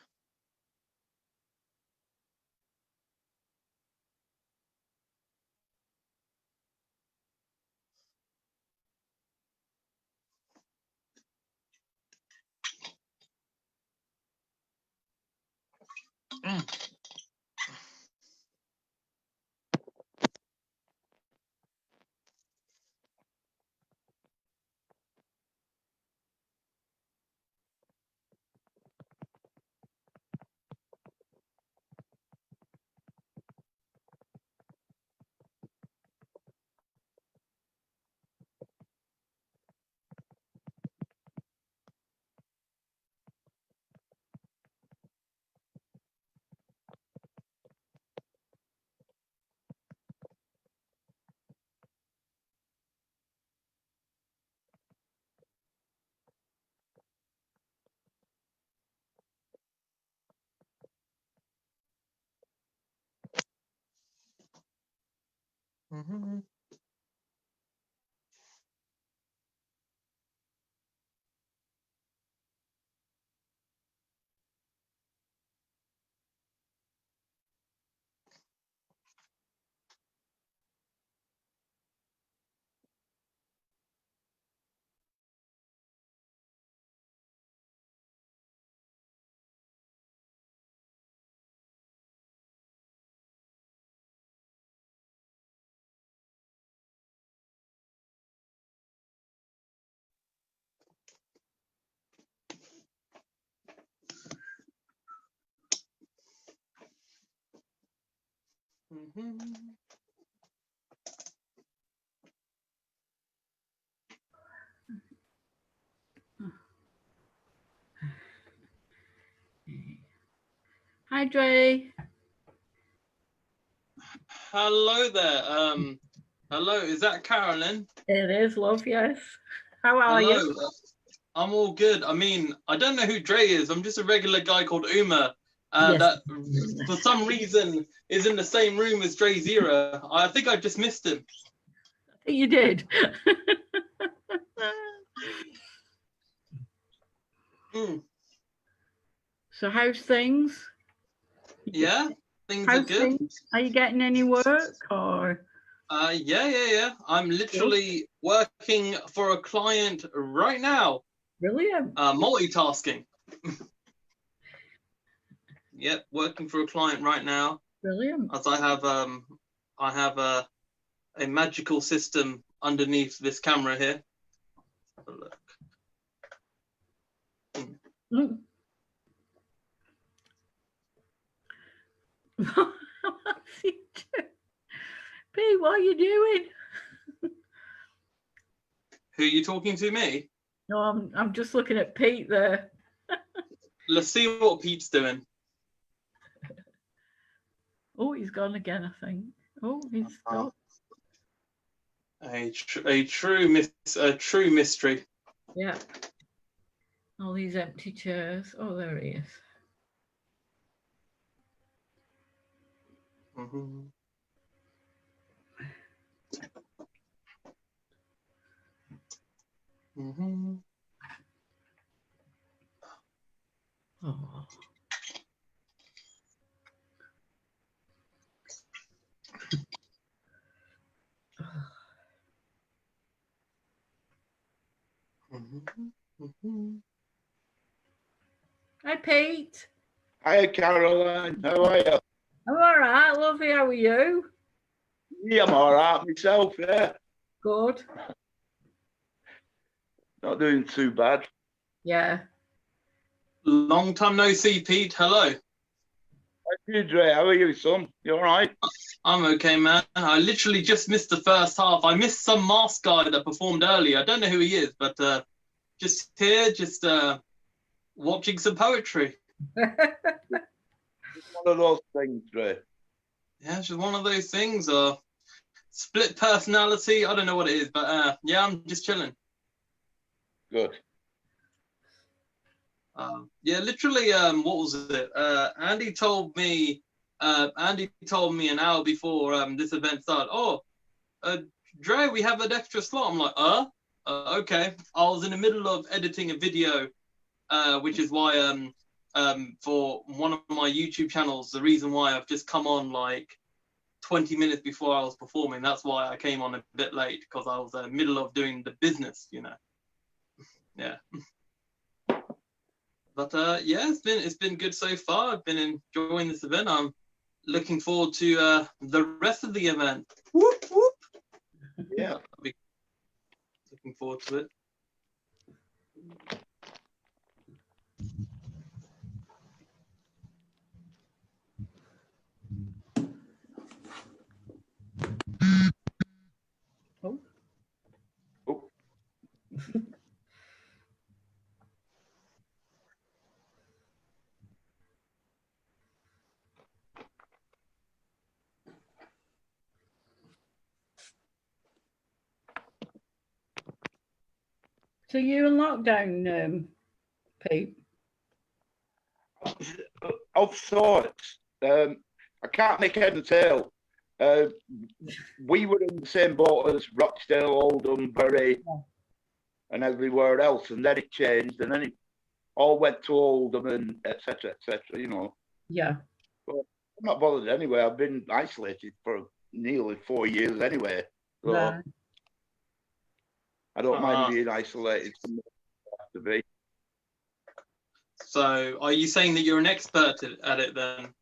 Mm-hmm. Hi, Dray. Hello there. Hello, is that Carolyn? It is, love, yes. How are Hello. you? I'm all good. I mean, I don't know who Dray is. I'm just a regular guy called Uma Yes. that for some reason is in the same room as Dray Zera. I think I just missed him. I think you did. So how's things? Yeah, things are How's good. things? Are you getting any work or? Yeah. I'm literally working for a client right now. Brilliant. Multitasking. Yep, working for a client right now. Brilliant. As I have a magical system underneath this camera here. Have a look. Mm. P, what are you doing? Who are you talking to, me? No, I'm just looking at Pete there. Let's see what Pete's doing. Oh, he's gone again, I think. Oh, he's gone. A true mystery. Yeah. All these empty chairs. Oh, there he is. Mm-hmm. Mm-hmm. Oh. Hi, Pete. Hi, Caroline. How are you? I'm all right, lovely. How are you? Yeah, I'm all right myself, yeah. Good. Not doing too bad. Yeah. Long time no see, Pete. Hello. How are you, Dray? How are you, son? You all right? I'm okay, man. I literally just missed the first half. I missed some masked guy that performed earlier. I don't know who he is, but just here, watching some poetry. One of those things, Dray. Yeah, it's just one of those things. Split personality. I don't know what it is, but yeah, I'm just chilling. Good. Yeah, literally. What was it? Andy told me an hour before this event started. Oh, Dre, we have an extra slot. I'm like, okay. I was in the middle of editing a video, which is why for one of my YouTube channels, the reason why I've just come on like 20 minutes before I was performing. That's why I came on a bit late, because I was in the middle of doing the business, you know. Yeah. But yeah, it's been good so far. I've been enjoying this event. I'm looking forward to the rest of the event. Whoop, whoop. Yeah. I'll be looking forward to it. Oh. Oh. So you're in lockdown, Pete? Of sorts. I can't make head and tail. We were in the same boat as Rochdale, Oldham, Bury, and everywhere else, and then it changed, and then it all went to Oldham, and etc., you know. Yeah. But I'm not bothered anyway. I've been isolated for nearly 4 years anyway. So Right. I don't mind being isolated from where I have to be. So, are you saying that you're an expert at it then?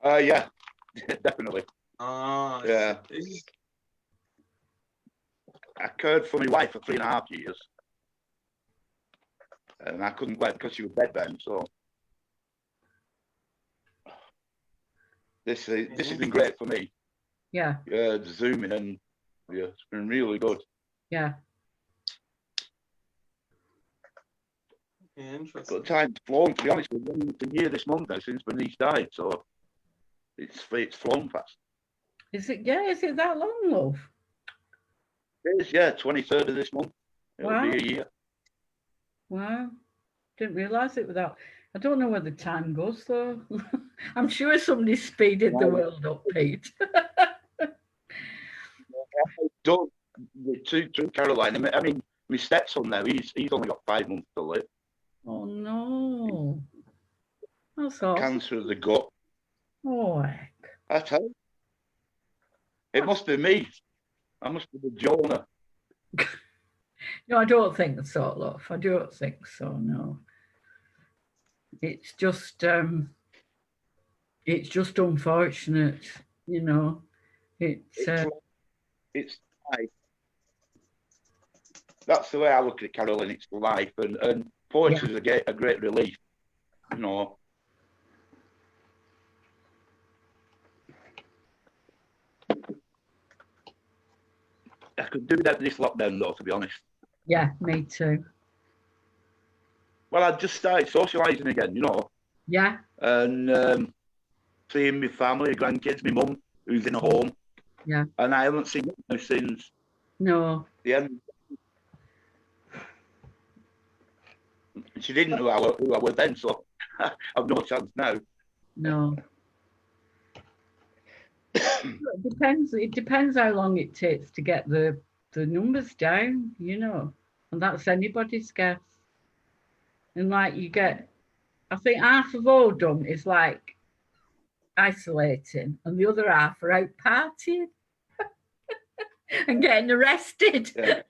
Yeah, definitely. Yeah. I cared for my wife for 3.5 years, and I couldn't wait because she was bedbound. So this has been great for me. Yeah. Yeah, Zooming, and yeah, it's been really good. Yeah. Yeah, interesting. But time's flown. To be honest, it's a year this month now since my niece died, so it's flown fast. Is it? Yeah. Is it that long, love? It is, yeah, 23rd of this month. It'll Wow. be a year. Wow. Didn't realise it without. I don't know where the time goes though. I'm sure somebody speeded the world up, Pete. Don't to Caroline. I mean, my stepson now. He's only got 5 months to live. Oh no. That's awesome. Cancer of the gut. Oh heck. I tell you. It must be me. I must be the Jonah. No, I don't think so, love. I don't think so, no. It's just unfortunate, you know. It's life. That's the way I look at it, Carolyn. It's life, and poetry is a great relief, you know. I could do that this lockdown, though, to be honest. yeah, me too. Well, I just started socialising again, you know. Yeah. And seeing my family, grandkids, my mum, who's in a home. Yeah. And I haven't seen her since No. the end. She didn't know who I was then, so I've no chance now. No. It depends how long it takes to get the numbers down, you know, and that's anybody's guess. And like you get, I think half of Oldham is like isolating, and the other half are out partying and getting arrested. Yeah.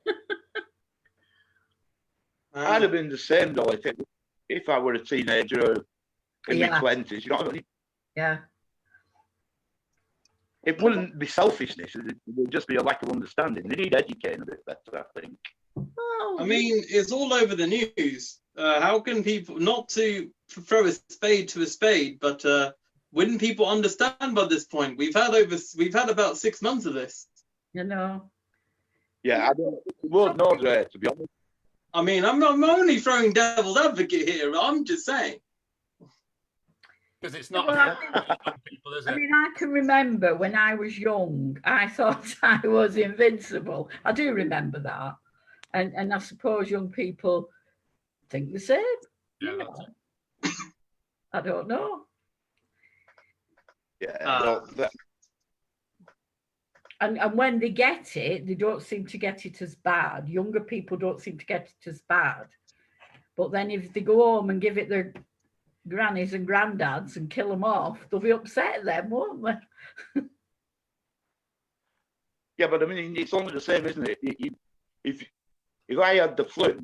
I'd have been the same though if I were a teenager in my 20s. You know what I mean? Yeah. It wouldn't be selfishness. It would just be a lack of understanding. They need educating a bit better, I think. I mean, it's all over the news. How can people, not to throw a spade to a spade, but wouldn't people understand by this point? We've had about 6 months of this. You know. Yeah, I won't know, Dray, to be honest. I mean, I'm only throwing devil's advocate here. I'm just saying. because it's not Well, people, is I it? mean, I can remember when I was young, I thought I was invincible. I do remember that. And I suppose young people think the same. Yeah, You that's know. I don't know. Yeah, well, And when they get it, they don't seem to get it as bad. Younger people don't seem to get it as bad. But then if they go home and give it their grannies and granddads and kill them off, they'll be upset then, won't they? yeah, but I mean, it's only the same, isn't it? If I had the flu,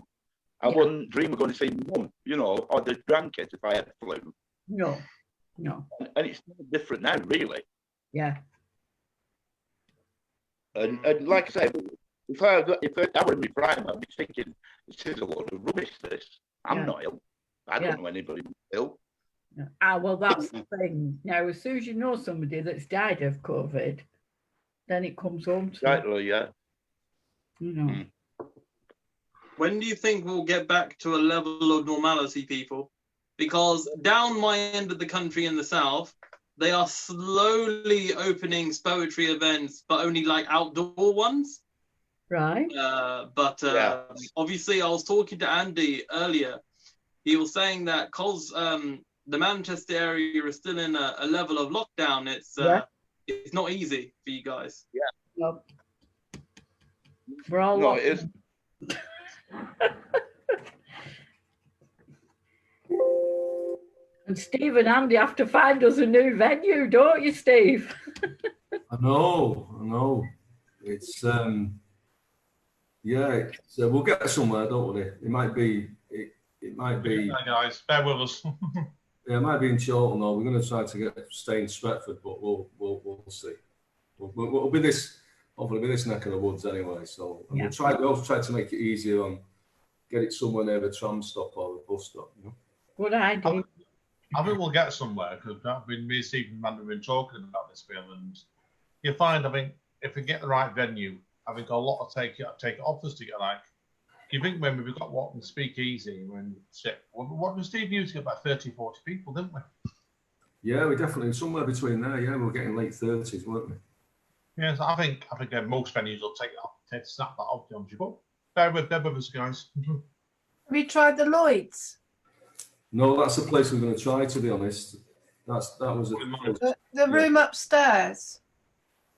I wouldn't dream of going to see mum, you know, or the grandkids if I had the flu. No. And it's no different now, really. Yeah. And like I say, if I were in my prime, I'd be thinking, this is a load of rubbish, this. I'm not ill. I don't know anybody who's ill. Well, that's the thing. Now, as soon as you know somebody that's died of COVID, then it comes home to Exactly, yeah. you know. When do you think we'll get back to a level of normality, people? Because down my end of the country in the south, they are slowly opening poetry events, but only like outdoor ones. Right. But obviously, I was talking to Andy earlier. He was saying that because the Manchester area is still in a level of lockdown, it's not easy for you guys. Yeah. Well, we're all no, it is. And Steve and Andy have to find us a new venue, don't you, Steve? I know. It's so we'll get somewhere, don't we? It might be. Hi guys, bear with us. Yeah, it might be in Chorlton, or we're going to try to stay in Stretford, but we'll see. We'll be this. Hopefully, be this neck of the woods anyway. So we'll also try to make it easier on get it somewhere near the tram stop or the bus stop. You know? Good idea. I think we'll get somewhere because me and Steve and Amanda have been talking about this film, and you find, I think, if we get the right venue, I think a lot of take offers to get like. You think when we've got what in Speakeasy when what was Steve used to get about 30, 40 people, didn't we? Yeah, we definitely somewhere between there. Yeah, we were getting late 30s, weren't we? Yes, I think most venues will take snap that off the but bear with us, guys. Have you tried the Lloyd's? No, that's the place we're going to try. To be honest, that was the room upstairs.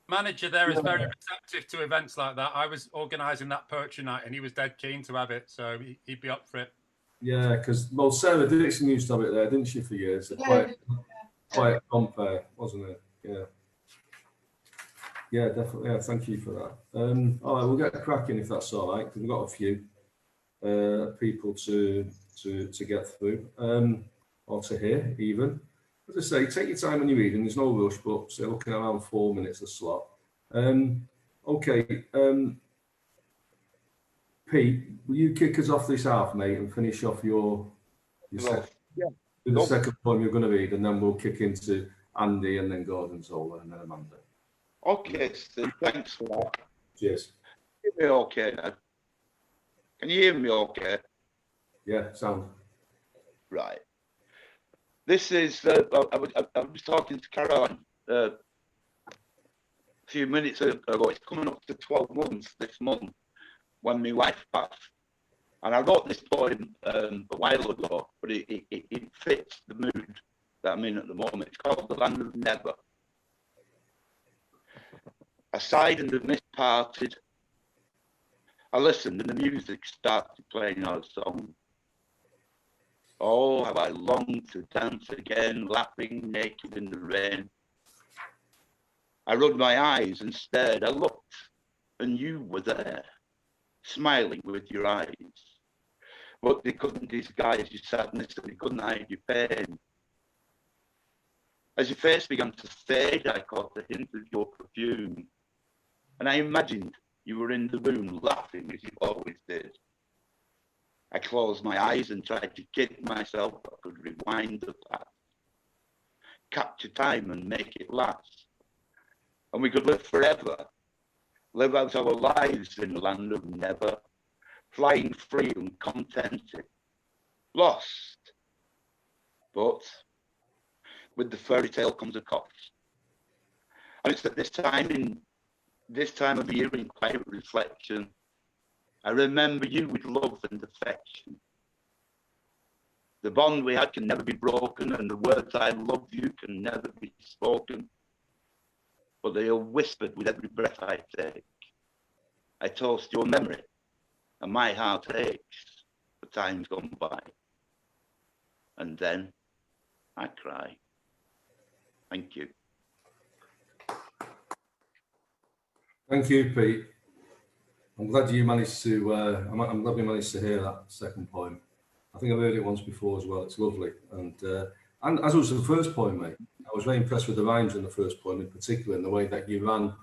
Manager there is very receptive to events like that. I was organising that poetry night, and he was dead keen to have it, so he'd be up for it. Yeah, because Sarah Dixon used to have it there, didn't she, for years? Quite a compare, wasn't it? Yeah. Yeah, definitely. Yeah, thank you for that. All right, we'll get cracking if that's all right, because we've got a few people to get through, or to hear even. As I say, take your time when you're reading. There's no rush, but say looking around 4 minutes a slot. Okay. Pete, will you kick us off this half, mate, and finish off your second? Yeah. The second poem you're going to read, and then we'll kick into Andy, and then Gordon, Zola, and then Amanda. Okay, Steve, thanks for that. Cheers. Can you hear me okay now? Can you hear me okay? Yeah, sound. Right. This is, I was talking to Carolyn a few minutes ago. It's coming up to 12 months this month when my wife passed. And I wrote this poem a while ago, but it fits the mood that I'm in at the moment. It's called The Land of Never. I sighed and the mist parted. I listened and the music started playing our song. Oh, how I longed to dance again, laughing naked in the rain. I rubbed my eyes and stared. I looked, and you were there, smiling with your eyes. But they couldn't disguise your sadness, and they couldn't hide your pain. As your face began to fade, I caught the hint of your perfume. And I imagined you were in the room, laughing as you always did. I closed my eyes and tried to kid myself I could rewind the past, capture time and make it last. And we could live forever, live out our lives in the land of never, flying free and contented, lost. But with the fairy tale comes a cost. And it's at this time of year in quiet reflection, I remember you with love and affection. The bond we had can never be broken, and the words I love you can never be spoken, but they are whispered with every breath I take. I toast your memory, and my heart aches for times gone by. And then I cry. Thank you. Thank you, Pete. I'm glad you managed to. I'm glad we managed to hear that second poem. I think I've heard it once before as well. It's lovely, and as was the first poem, mate. I was very impressed with the rhymes in the first poem, in particular, in the way that you ran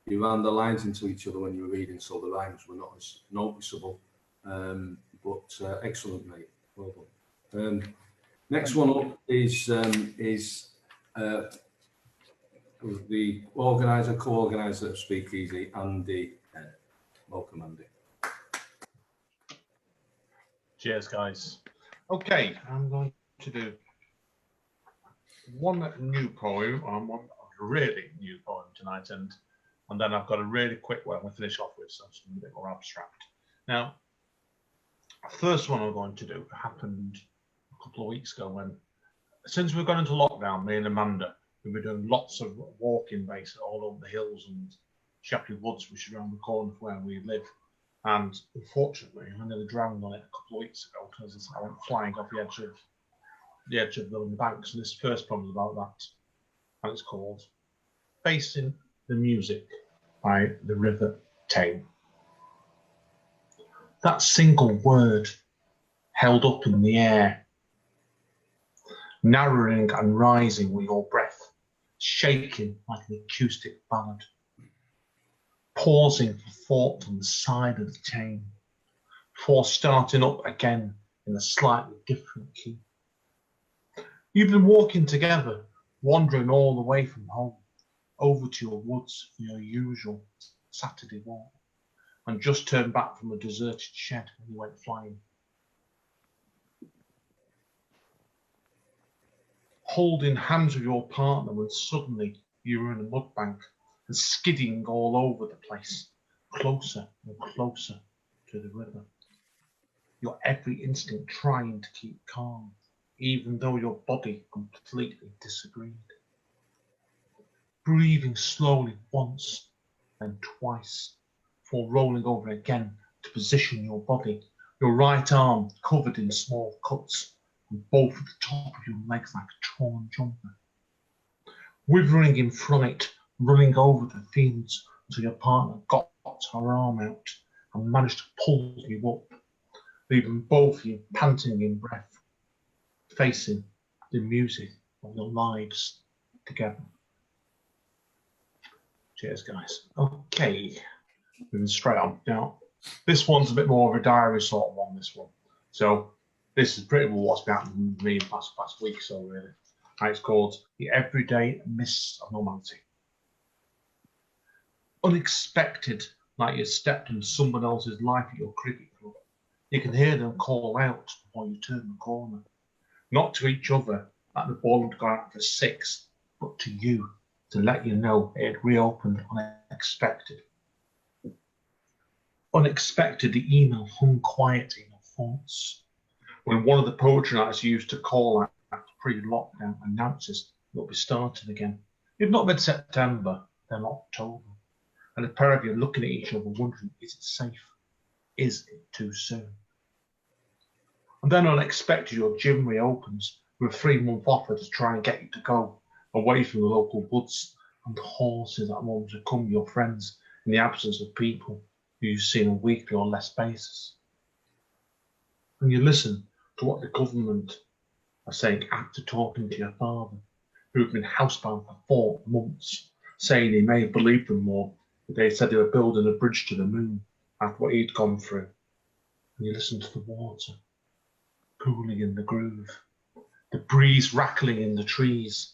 the lines into each other when you were reading, so the rhymes were not as noticeable. But excellent, mate. Well done. Next one up is the co-organiser of Speakeasy, Andy. Welcome, Andy. Cheers, guys. Okay, I'm going to do one new poem and one really new poem tonight, and then I've got a really quick one I'm going to finish off with, something a bit more abstract. Now, the first one I'm going to do happened a couple of weeks ago when, since we've gone into lockdown, me and Amanda, we've been doing lots of walking basically all over the hills and Shepley Woods, which is around the corner from where we live. And unfortunately, I nearly drowned on it a couple of weeks ago because I went flying off the edge of the banks. And this first poem is about that, and it's called "Facing the Music" by the River Tame. That single word held up in the air, narrowing and rising with your breath, shaking like an acoustic ballad, pausing for thought on the side of the Tame, before starting up again in a slightly different key. You've been walking together, wandering all the way from home, over to your woods for your usual Saturday walk, and just turned back from a deserted shed when you went flying. Holding hands with your partner when suddenly you were in a mud bank and skidding all over the place, closer and closer to the river. Your every instinct trying to keep calm, even though your body completely disagreed. Breathing slowly once, then twice, before rolling over again to position your body, your right arm covered in small cuts, and both at the top of your legs like a torn jumper. Withering in fright, running over the fields until your partner got her arm out and managed to pull you up, leaving both of you panting in breath, facing the music of your lives together. Cheers, guys. Okay, moving straight on. Now, this one's a bit more of a diary sort of one, this one. So this is pretty well what's been happening to me in the past week or so, really. And it's called The Everyday Mists of Normality. Unexpected, like you stepped into someone else's life at your cricket club. You can hear them call out before you turn the corner. Not to each other, like the ball had gone out for 6, but to you, to let you know it had reopened unexpected. Unexpected, the email hung quiet in your thoughts. When one of the poetry nights you used to call out pre-lockdown announces it'll be starting again. If not mid-September, then October. And a pair of you looking at each other wondering, is it safe? Is it too soon? And then unexpected, your gym reopens with a 3-month offer to try and get you to go away from the local woods and the horses that want to become your friends in the absence of people who you see on a weekly or less basis. And you listen to what the government are saying after talking to your father, who had been housebound for 4 months, saying he may have believed them more, but they said they were building a bridge to the moon after what he'd gone through. And you listen to the water pooling in the groove, the breeze rattling in the trees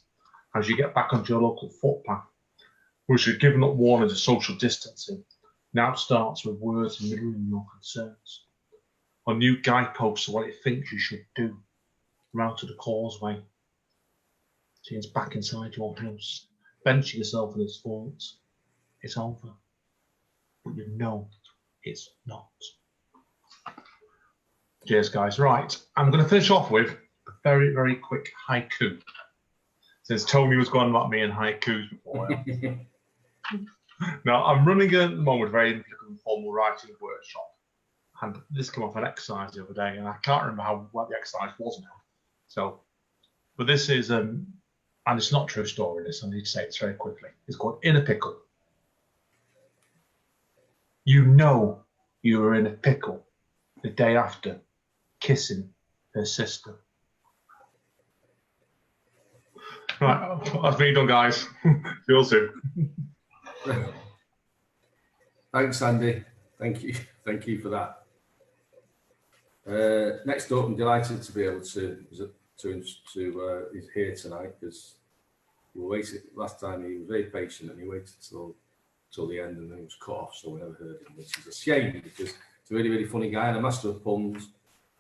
as you get back onto your local footpath, which you've given up warning to social distancing, now starts with words mirroring your concerns, or new guideposts of what it thinks you should do, round to the causeway. She's back inside your house, benching yourself in his thoughts. It's over. But you know it's not. Cheers, guys. Right, I'm going to finish off with a very, very quick haiku. Since Tony was going about me and haikus before. Now, I'm running at the moment a very informal writing workshop. And this came off an exercise the other day, and I can't remember what the exercise was now. So, but this is, and it's not a true story, this, I need to say it very quickly. It's called In a Pickle. You know you were in a pickle the day after kissing her sister. Right, that's me done, guys. See you soon. Thanks, Andy. Thank you for that. Next up, I'm delighted to be able to he's here tonight, because we waited last time. He was very patient and he waited till the end, and then he was cut off, so we never heard him, which is a shame, because he's a really, really funny guy and a master of puns.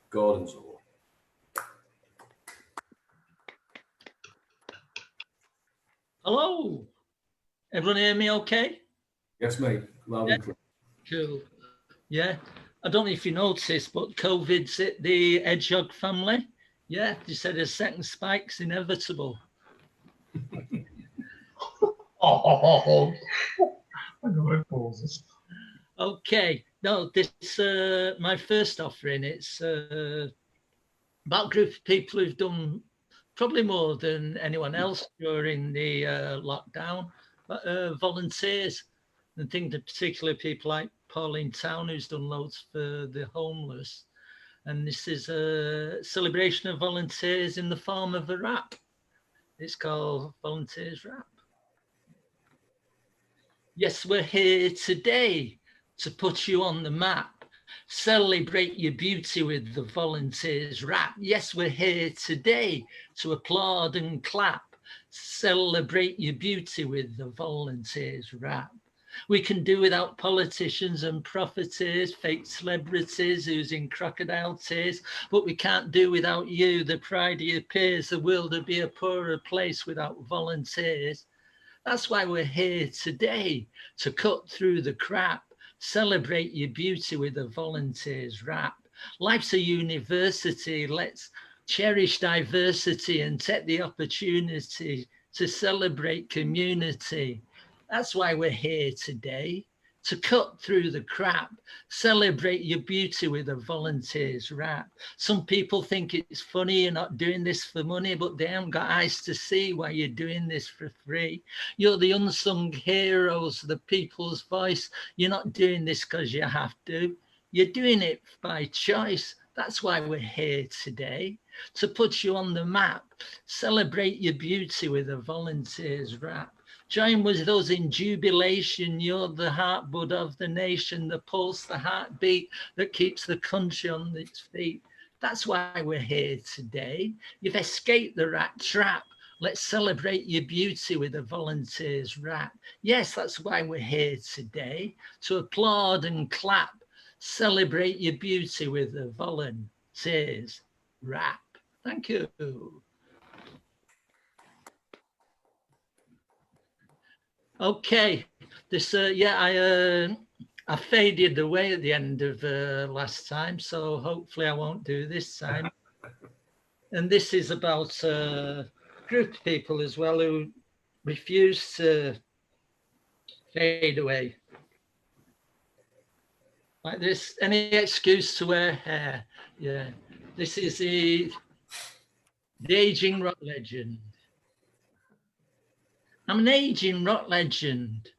Gordon Zola. Hello, everyone hear me okay? Yes, mate. Loud and clear. Cool. Yeah, I don't know if you noticed, but COVID's hit the hedgehog family. Yeah, they said a second spike's inevitable. Okay, no, this my first offering. It's about a group of people who've done probably more than anyone else during the lockdown, volunteers, and think of particularly people like Pauline Town, who's done loads for the homeless. And this is a celebration of volunteers in the form of a rap. It's called Volunteers Rap. Yes, we're here today to put you on the map. Celebrate your beauty with the Volunteers Rap. Yes, we're here today to applaud and clap. Celebrate your beauty with the Volunteers Rap. We can do without politicians and profiteers, fake celebrities oozing crocodile tears, but we can't do without you, the pride of your peers. The world would be a poorer place without volunteers. That's why we're here today, to cut through the crap. Celebrate your beauty with a Volunteers Rap. Life's a university. Let's cherish diversity and take the opportunity to celebrate community. That's why we're here today, to cut through the crap. Celebrate your beauty with a Volunteers Rap. Some people think it's funny you're not doing this for money, but they haven't got eyes to see why you're doing this for free. You're the unsung heroes, the people's voice. You're not doing this because you have to. You're doing it by choice. That's why we're here today, to put you on the map. Celebrate your beauty with a Volunteers Rap. Join with us in jubilation. You're the heartblood of the nation, the pulse, the heartbeat that keeps the country on its feet. That's why we're here today. You've escaped the rat trap. Let's celebrate your beauty with a Volunteers Rap. Yes, that's why we're here today, to applaud and clap. Celebrate your beauty with a Volunteers Rap. Thank you. Okay, this I faded away at the end of last time, so hopefully I won't do this time. And this is about a group of people as well who refuse to fade away. Like this, any excuse to wear hair. Yeah, this is the aging rock legend. I'm an aging rock legend,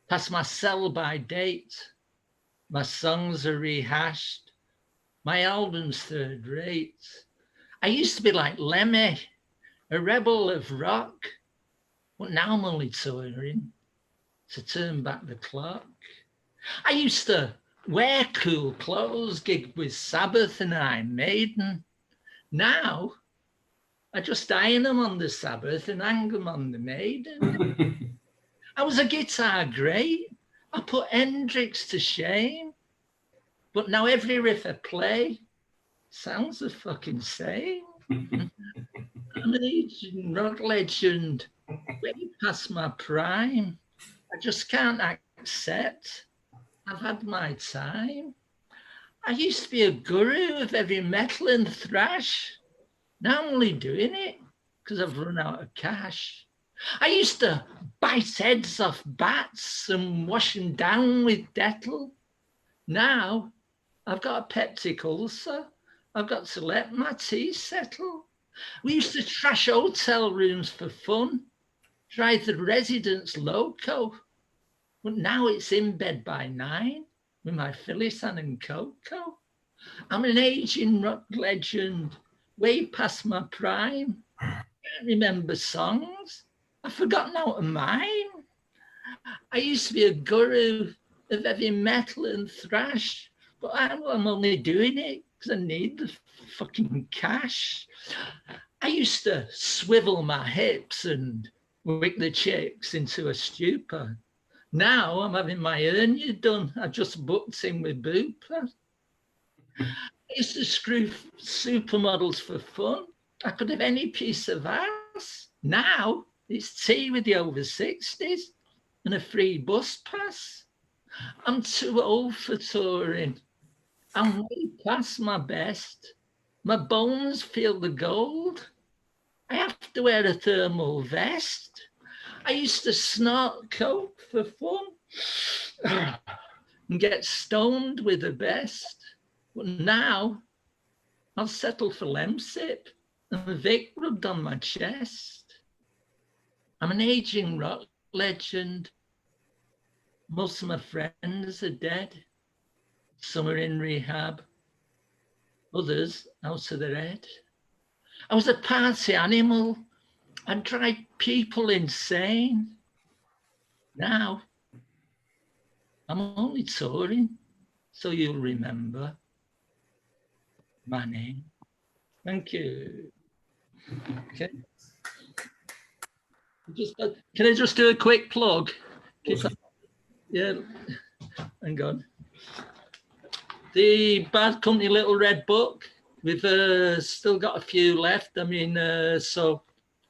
past my sell-by date. My songs are rehashed, my album's third rate. I used to be like Lemmy, a rebel of rock, but now I'm only touring to turn back the clock. I used to wear cool clothes, gig with Sabbath and Iron Maiden. Now, I just iron them on the Sabbath and hang them on the Maiden. I was a guitar great. I put Hendrix to shame. But now every riff I play sounds the fucking same. I'm an aging rock legend, way past my prime. I just can't accept I've had my time. I used to be a guru of heavy metal and thrash. Now I'm only doing it because I've run out of cash. I used to bite heads off bats and wash them down with Dettol. Now I've got a peptic ulcer. I've got to let my tea settle. We used to trash hotel rooms for fun, drive the residents loco. But now it's in bed by 9 with my Phyllis and Coco. I'm an aging rock legend, way past my prime. I can't remember songs. I've forgotten how to mime. I used to be a guru of heavy metal and thrash, but I'm only doing it because I need the fucking cash. I used to swivel my hips and wick the chicks into a stupor. Now I'm having my hernia done. I just booked in with Bupa. I used to screw supermodels for fun. I could have any piece of ass. Now it's tea with the over 60s and a free bus pass. I'm too old for touring. I'm way past my best. My bones feel the gold. I have to wear a thermal vest. I used to snort coke for fun and get stoned with the best. But now I'll settle for Lemsip and the Vic rubbed on my chest. I'm an aging rock legend. Most of my friends are dead. Some are in rehab. Others out of their head. I was a party animal and drive people insane. Now, I'm only touring, so you'll remember my name. Thank you. Okay. Can I just do a quick plug? Yeah, hang on. The Bad Company Little Red Book, we've still got a few left. I mean, so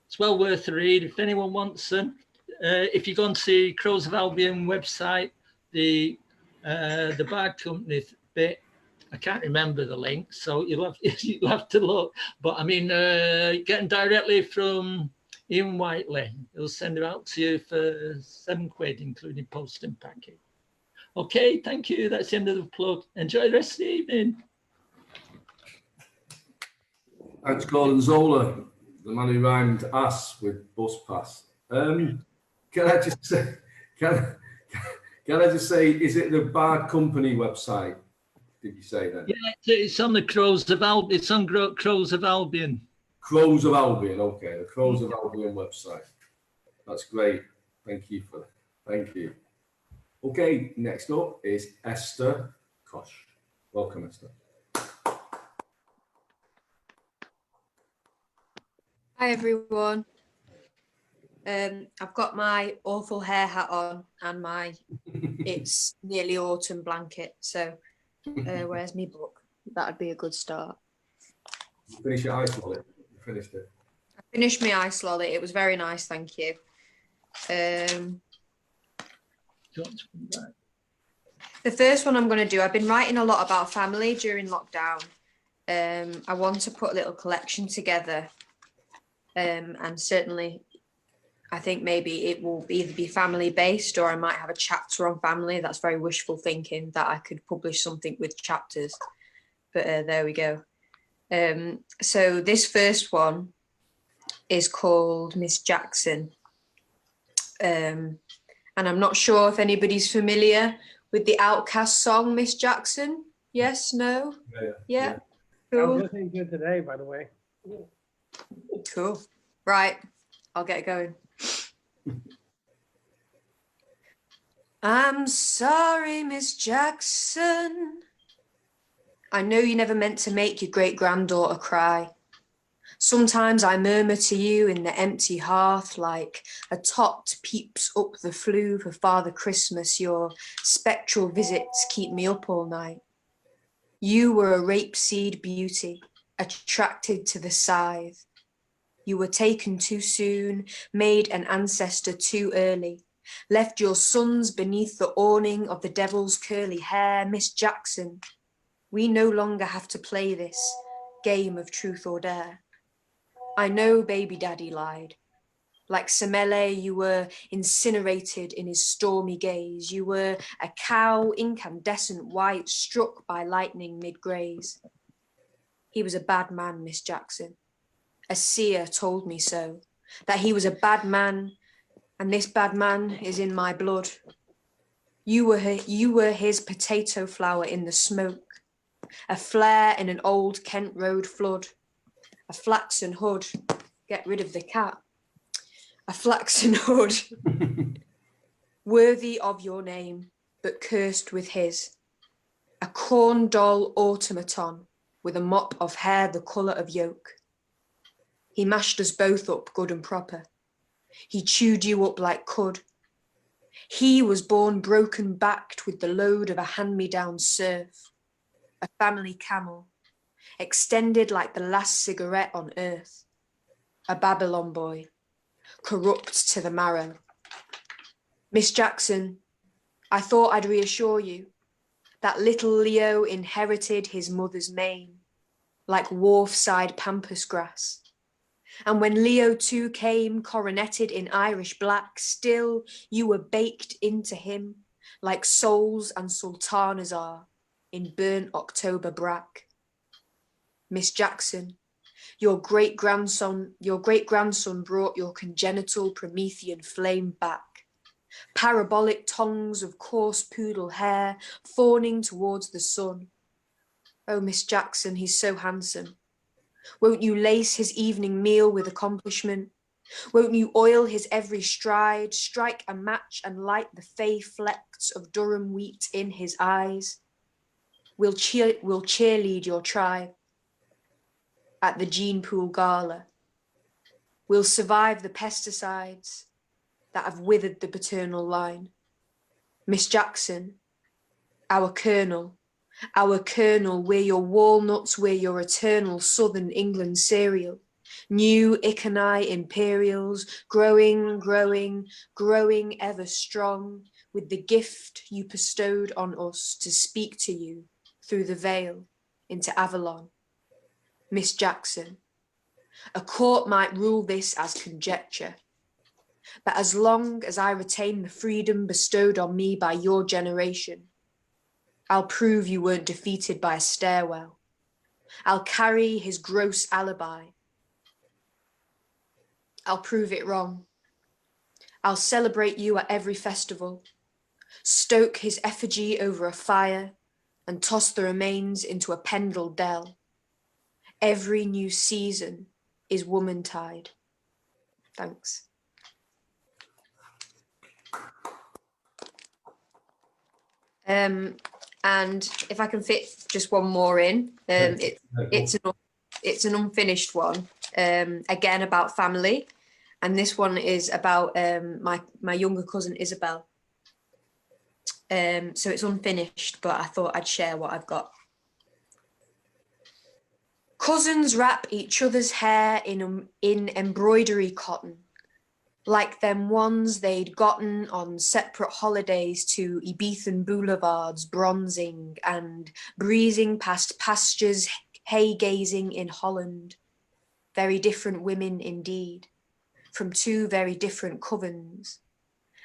it's well worth a read if anyone wants them. If you go on to Crows of Albion website, the Bad Company bit, I can't remember the link, so you'll have to look. But I mean, getting directly from Ian Whiteley, he'll send it out to you for £7, including post and package. Okay, thank you. That's the end of the plug. Enjoy the rest of the evening. Thanks, Gordon. Zola, the man who rhymed ass with bus pass. Can I just say, is it the Bad Company website? Did you say that? Yeah, it's on the Crows of Albion. It's on Crows of Albion. Crows of Albion. Okay, the Crows of Albion website. That's great. Thank you for that. Thank you. Okay, next up is Esther Koch. Welcome, Esther. Hi everyone. I've got my awful hair hat on and my it's nearly autumn blanket. So where's my book? That'd be a good start. Finish your ice lolly. You finished it. I finished my ice lolly. It was very nice, thank you. The first one I'm going to do, I've been writing a lot about family during lockdown. I want to put a little collection together. And certainly, I think maybe it will either be family based or I might have a chapter on family. That's very wishful thinking that I could publish something with chapters. But there we go. So this first one is called Miss Jackson. And I'm not sure if anybody's familiar with the Outcast song, Miss Jackson. Yes, no? Yeah. I Cool. was listening to it today, by the way. Cool. Right, I'll get going. I'm sorry, Miss Jackson. I know you never meant to make your great-granddaughter cry. Sometimes I murmur to you in the empty hearth like a tot peeps up the flue for Father Christmas. Your spectral visits keep me up all night. You were a rapeseed beauty, attracted to the scythe. You were taken too soon, made an ancestor too early, left your sons beneath the awning of the devil's curly hair. Miss Jackson, we no longer have to play this game of truth or dare. I know baby daddy lied. Like Semele, you were incinerated in his stormy gaze. You were a cow incandescent white, struck by lightning mid-graze. He was a bad man, Miss Jackson. A seer told me so, that he was a bad man, and this bad man is in my blood. You were his potato flour in the smoke, a flare in an old Kent Road flood, a flaxen hood, get rid of the cat, a flaxen hood, worthy of your name, but cursed with his, a corn doll automaton with a mop of hair the colour of yolk. He mashed us both up good and proper. He chewed you up like cud. He was born broken-backed with the load of a hand-me-down serf, a family camel, extended like the last cigarette on earth, a Babylon boy, corrupt to the marrow. Miss Jackson, I thought I'd reassure you that little Leo inherited his mother's mane, like wharf-side pampas grass. And when Leo too came, coroneted in Irish black, still you were baked into him, like souls and sultanas are in burnt October brack. Miss Jackson, your great-grandson brought your congenital Promethean flame back. Parabolic tongues of coarse poodle hair fawning towards the sun. Oh, Miss Jackson, he's so handsome. Won't you lace his evening meal with accomplishment? Won't you oil his every stride, strike a match and light the fey flecks of Durham wheat in his eyes? We'll cheerlead your tribe at the Gene Pool Gala. We'll survive the pesticides that have withered the paternal line. Miss Jackson, our colonel, we're your walnuts, we're your eternal Southern England cereal. New Iconi imperials, growing ever strong, with the gift you bestowed on us to speak to you through the veil into Avalon. Miss Jackson, a court might rule this as conjecture, but as long as I retain the freedom bestowed on me by your generation, I'll prove you weren't defeated by a stairwell. I'll carry his gross alibi. I'll prove it wrong. I'll celebrate you at every festival, stoke his effigy over a fire, and toss the remains into a Pendle dell. Every new season is woman-tide. Thanks. And if I can fit just one more in, it's an unfinished one, again about family, and this one is about my younger cousin Isabel. So it's unfinished, but I thought I'd share what I've got. Cousins wrap each other's hair in embroidery cotton, like them ones they'd gotten on separate holidays to Ibethan boulevards, bronzing and breezing past pastures, hay-gazing in Holland. Very different women indeed, from two very different covens.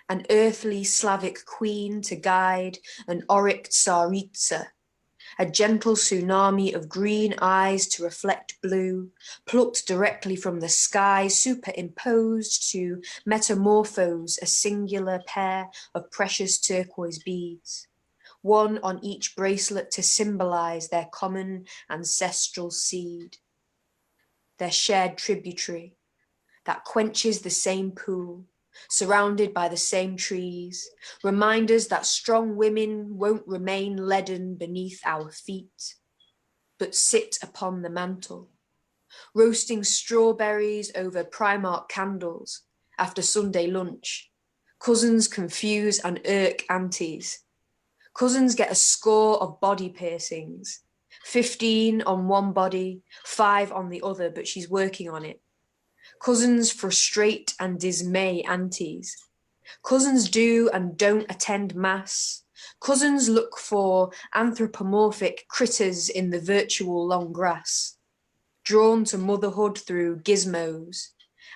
An earthly Slavic queen to guide an Auric Tsaritsa, a gentle tsunami of green eyes to reflect blue, plucked directly from the sky, superimposed to metamorphose a singular pair of precious turquoise beads, one on each bracelet to symbolize their common ancestral seed, their shared tributary that quenches the same pool, surrounded by the same trees, reminders that strong women won't remain leaden beneath our feet, but sit upon the mantle, roasting strawberries over Primark candles after Sunday lunch. Cousins confuse and irk aunties. Cousins get a score of body piercings, 15 on one body, 5 on the other, but she's working on it. Cousins frustrate and dismay aunties. Cousins do and don't attend mass. Cousins look for anthropomorphic critters in the virtual long grass. Drawn to motherhood through gizmos,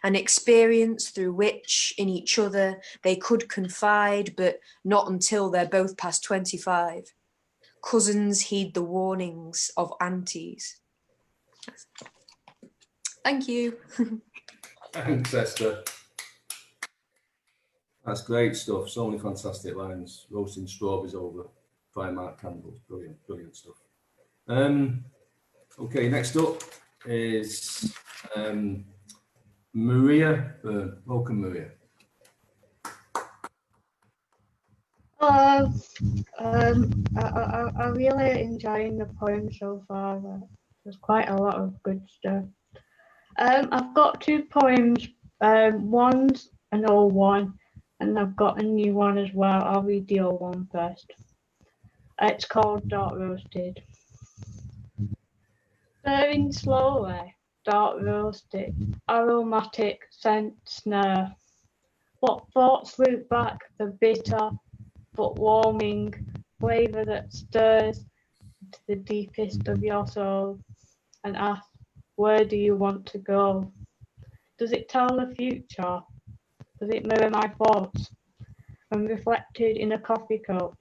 an experience through which in each other they could confide, but not until they're both past 25. Cousins heed the warnings of aunties. Thank you. Thanks, Esther. That's great stuff. So many fantastic lines. Roasting strawberries over fire-marked candles. Brilliant, brilliant stuff. Okay, next up is Maria Byrne. Welcome, Maria. Hello. I'm really enjoying the poem so far. There's quite a lot of good stuff. I've got 2 poems. One's an old one, and I've got a new one as well. I'll read the old one first. It's called Dark Roasted. Stirring slowly, dark roasted, aromatic scent snare. What thoughts loop back the bitter but warming flavour that stirs to the deepest of your soul and asks, where do you want to go? Does it tell the future? Does it mirror my thoughts? When reflected in a coffee cup,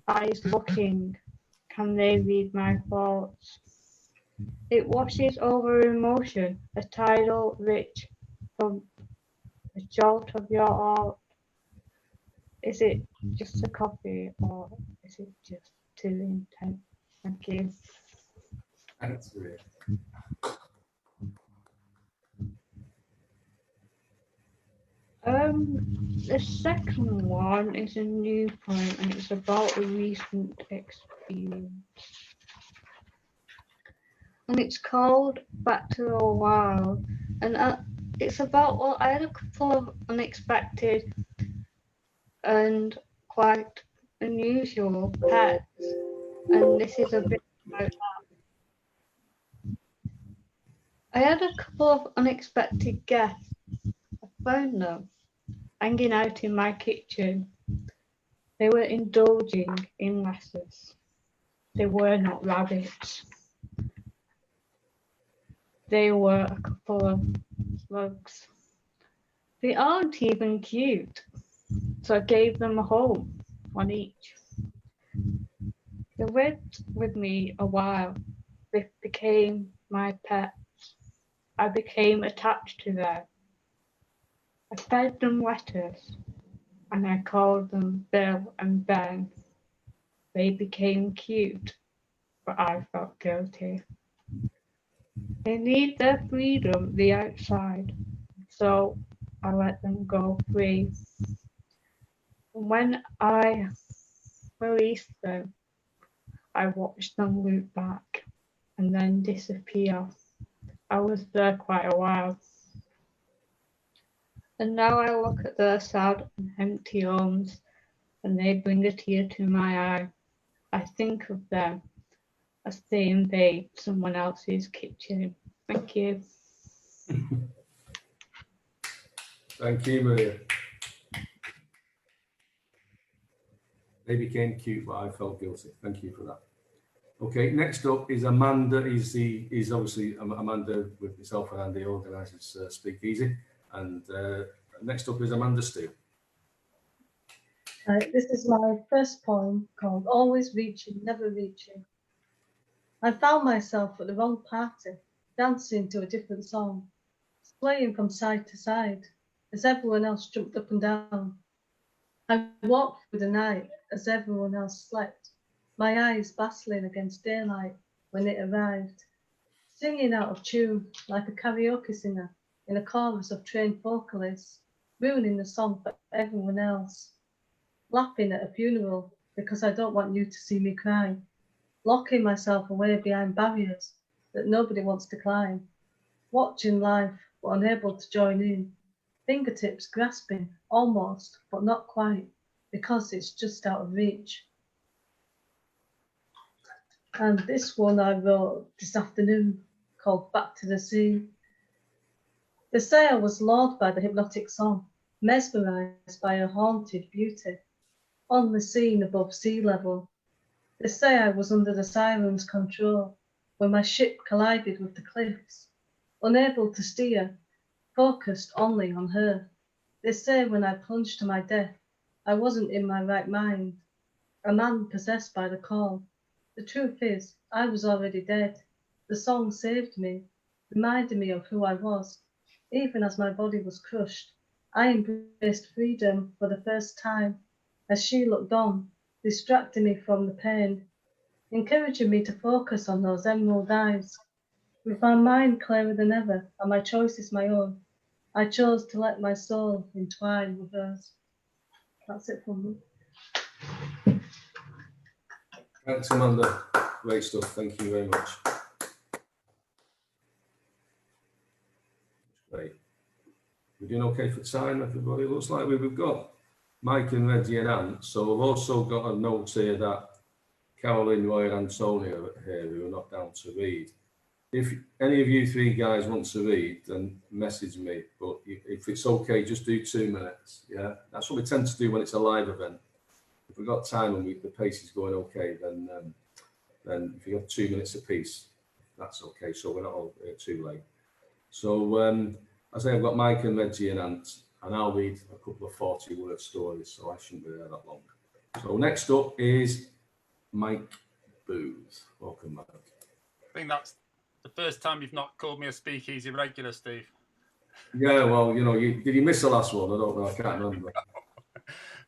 eyes looking, can they read my thoughts? It washes over emotion, a tidal rich from the jolt of your heart. Is it just a coffee or is it just too intense? Thank you. Thanks, Maria. The second one is a new poem and it's about a recent experience. And it's called Back to the Wild. And it's about, well, I had a couple of unexpected and quite unusual pets. And this is a bit about that. I had a couple of unexpected guests. I found them hanging out in my kitchen. They were indulging in lasses. They were not rabbits. They were a couple of slugs. They aren't even cute, so I gave them a home, one each. They lived with me a while. They became my pets. I became attached to them. I fed them letters, and I called them Bill and Ben. They became cute, but I felt guilty. They need their freedom, the outside, so I let them go free. And when I released them, I watched them loop back and then disappear. I was there quite a while. And now I look at their sad and empty homes and they bring a tear to my eye. I think of them as they invade someone else's kitchen. Thank you. Thank you, Maria. They became cute, but I felt guilty. Thank you for that. Okay, next up is Amanda. Is obviously Amanda with myself and Andy organises Speakeasy. And next up is Amanda Steele. This is my first poem called Always Reaching, Never Reaching. I found myself at the wrong party, dancing to a different song, swaying from side to side as everyone else jumped up and down. I walked through the night as everyone else slept, my eyes battling against daylight when it arrived, singing out of tune like a karaoke singer in a chorus of trained vocalists, ruining the song for everyone else, laughing at a funeral because I don't want you to see me cry, locking myself away behind barriers that nobody wants to climb, watching life but unable to join in, fingertips grasping almost but not quite because it's just out of reach. And this one I wrote this afternoon called Back to the Sea. They say I was lured by the hypnotic song, mesmerised by her haunted beauty, only seen above sea level. They say I was under the siren's control when my ship collided with the cliffs, unable to steer, focused only on her. They say when I plunged to my death, I wasn't in my right mind, a man possessed by the call. The truth is, I was already dead. The song saved me, reminded me of who I was. Even as my body was crushed, I embraced freedom for the first time as she looked on, distracting me from the pain, encouraging me to focus on those emerald eyes. With my mind clearer than ever and my choices my own, I chose to let my soul entwine with hers. That's it from me. Thanks, Amanda. Great stuff. Thank you very much. Great. We're doing okay for time, everybody? Looks like we've got Mike and Reggie and Anne. So we've also got a note here that Carolyn, Roy and Antonia are here who are not down to read. If any of you three guys want to read, then message me. But if it's okay, just do 2 minutes. Yeah, that's what we tend to do when it's a live event. If we've got time and the pace is going okay, then if you have 2 minutes apiece, that's okay. So we're not all too late. So I say I've got Mike and Reggie and Ant, and I'll read a couple of 40-word stories, so I shouldn't be there that long. So next up is Mike Booth. Welcome, Mike. I think that's the first time you've not called me a speakeasy regular, Steve. Yeah, well, you know, did you miss the last one? I don't know. I can't remember.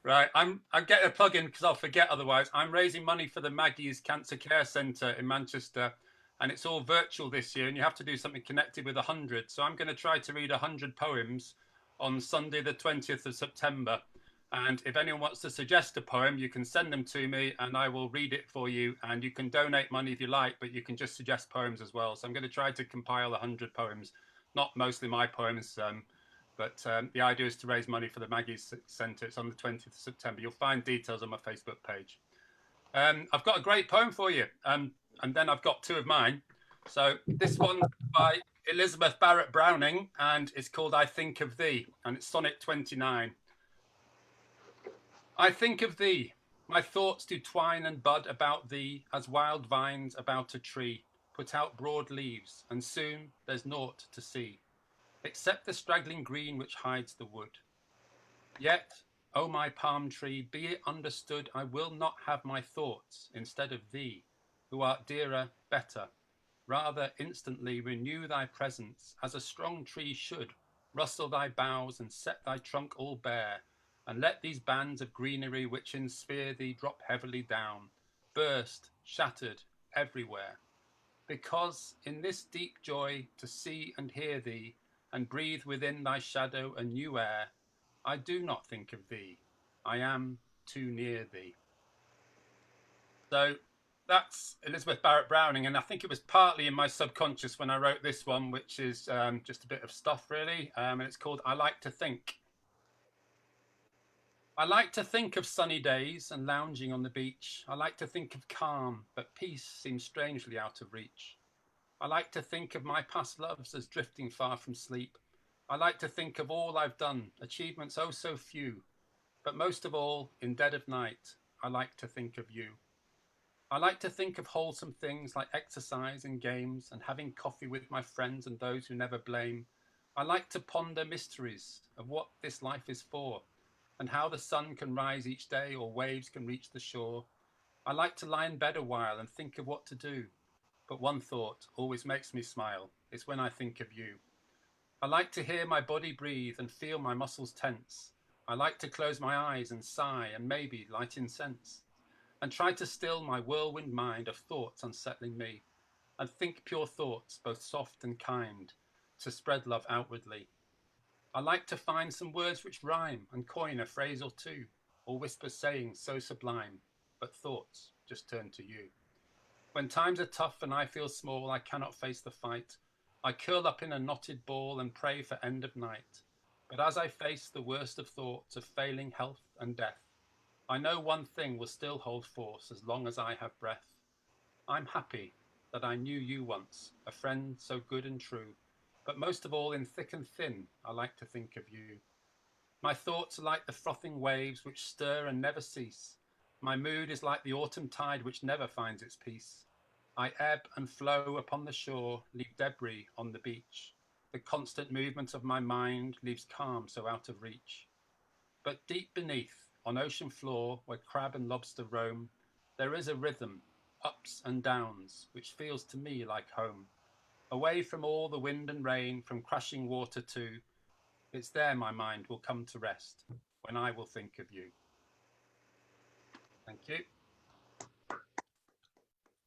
Right, I'm getting a plug in because I'll forget otherwise. I'm raising money for the Maggie's Cancer Care Centre in Manchester, and it's all virtual this year, and you have to do something connected with 100. So I'm going to try to read 100 poems on Sunday, the 20th of September. And if anyone wants to suggest a poem, you can send them to me and I will read it for you. And you can donate money if you like, but you can just suggest poems as well. So I'm going to try to compile 100 poems, not mostly my poems, but the idea is to raise money for the Maggie's Centre. It's on the 20th of September. You'll find details on my Facebook page. I've got a great poem for you. And then I've got 2 of mine. So this one's by Elizabeth Barrett Browning, and it's called I Think of Thee, and it's Sonnet 29. I think of thee, my thoughts do twine and bud about thee as wild vines about a tree put out broad leaves, and soon there's naught to see, except the straggling green which hides the wood. Yet, O my palm tree, be it understood, I will not have my thoughts instead of thee, who art dearer, better. Rather instantly renew thy presence, as a strong tree should, rustle thy boughs and set thy trunk all bare, and let these bands of greenery which ensphere thee drop heavily down, burst, shattered, everywhere. Because in this deep joy to see and hear thee, and breathe within thy shadow a new air, I do not think of thee, I am too near thee. So that's Elizabeth Barrett Browning, and I think it was partly in my subconscious when I wrote this one, which is just a bit of stuff really, and it's called I Like to Think. I like to think of sunny days and lounging on the beach. I like to think of calm, but peace seems strangely out of reach. I like to think of my past loves as drifting far from sleep. I like to think of all I've done, achievements oh so few. But most of all, in dead of night, I like to think of you. I like to think of wholesome things like exercise and games and having coffee with my friends and those who never blame. I like to ponder mysteries of what this life is for, and how the sun can rise each day or waves can reach the shore. I like to lie in bed a while and think of what to do. But one thought always makes me smile. It's when I think of you. I like to hear my body breathe and feel my muscles tense. I like to close my eyes and sigh and maybe light incense, and try to still my whirlwind mind of thoughts unsettling me, and think pure thoughts, both soft and kind, to spread love outwardly. I like to find some words which rhyme and coin a phrase or two, or whisper sayings so sublime, but thoughts just turn to you. When times are tough and I feel small, I cannot face the fight. I curl up in a knotted ball and pray for end of night. But as I face the worst of thoughts of failing health and death, I know one thing will still hold force as long as I have breath. I'm happy that I knew you once, a friend so good and true, but most of all in thick and thin, I like to think of you. My thoughts are like the frothing waves which stir and never cease. My mood is like the autumn tide which never finds its peace. I ebb and flow upon the shore, leave debris on the beach. The constant movement of my mind leaves calm so out of reach. But deep beneath, on ocean floor, where crab and lobster roam, there is a rhythm, ups and downs, which feels to me like home. Away from all the wind and rain, from crashing water too, it's there my mind will come to rest, when I will think of you. Thank you.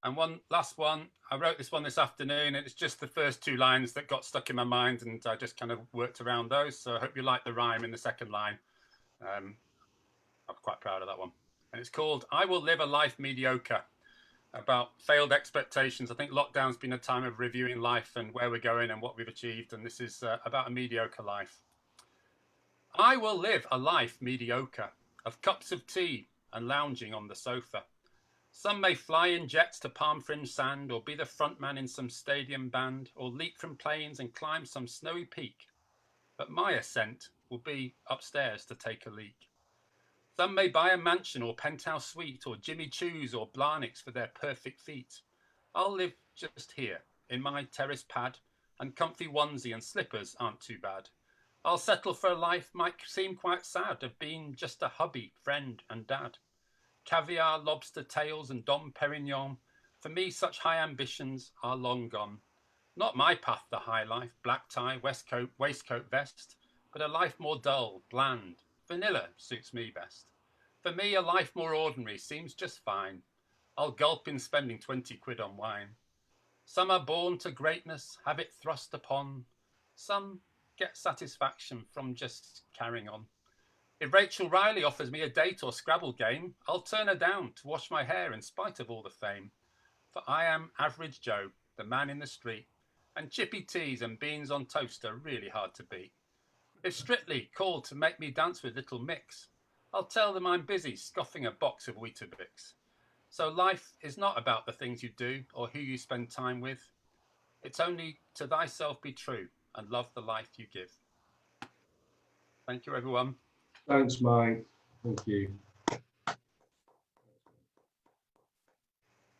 And one last one, I wrote this one this afternoon, and it's just the first two lines that got stuck in my mind, and I just kind of worked around those. So I hope you like the rhyme in the second line. I'm quite proud of that one. And it's called I Will Live a Life Mediocre, about failed expectations. I think lockdown's been a time of reviewing life and where we're going and what we've achieved. And this is about a mediocre life. I will live a life mediocre, of cups of tea and lounging on the sofa. Some may fly in jets to palm-fringed sand, or be the frontman in some stadium band, or leap from planes and climb some snowy peak. But my ascent will be upstairs to take a leak. Some may buy a mansion or penthouse suite, or Jimmy Choos or Blarney's for their perfect feet. I'll live just here, in my terrace pad, and comfy onesie and slippers aren't too bad. I'll settle for a life might seem quite sad, of being just a hubby, friend and dad. Caviar, lobster tails and Dom Perignon, for me such high ambitions are long gone. Not my path the high life, black tie, waistcoat, vest, but a life more dull, bland, vanilla suits me best. For me a life more ordinary seems just fine. I'll gulp in spending 20 quid on wine. Some are born to greatness, have it thrust upon. Some get satisfaction from just carrying on. If Rachel Riley offers me a date or Scrabble game, I'll turn her down to wash my hair in spite of all the fame. For I am average Joe, the man in the street, and chippy teas and beans on toast are really hard to beat. If Strictly called to make me dance with Little Mix, I'll tell them I'm busy scoffing a box of Weetabix. So life is not about the things you do or who you spend time with. It's only to thyself be true and love the life you give. Thank you, everyone. Thanks, Mike. Thank you.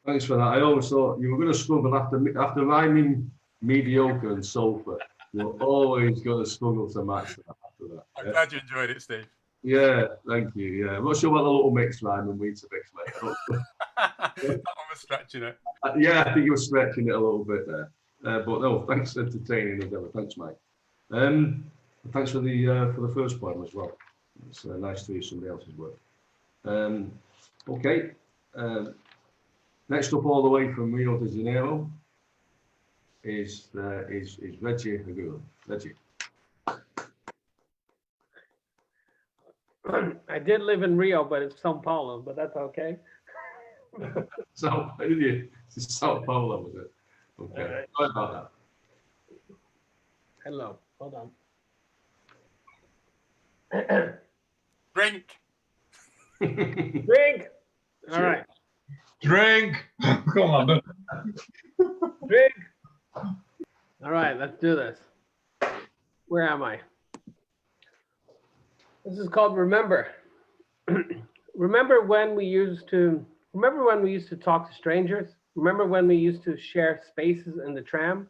Thanks for that. I always thought you were going to struggle after rhyming mediocre and sofa. You're always going to struggle to match that after that. I'm glad you enjoyed it, Steve. Yeah, thank you. Yeah, I'm not sure what the Little Mix rhyme and Weetabix, mate. That one was stretching it. Yeah, I think you were stretching it a little bit there. But no, thanks for entertaining us ever. Thanks, Mike. Thanks for the first poem as well. It's nice to hear somebody else's work. Okay. Next up, all the way from Rio de Janeiro, is Reggie. Reggie. I did live in Rio, but it's Sao Paulo, but that's okay. Sao Paulo, was it? Okay. Right. Sorry about that. Hello. Hold on. Drink. Drink. All right. Drink. Come on. Drink. All right, let's do this. Where am I? This is called Remember. Remember when we used to talk to strangers? Remember when we used to share spaces in the tram?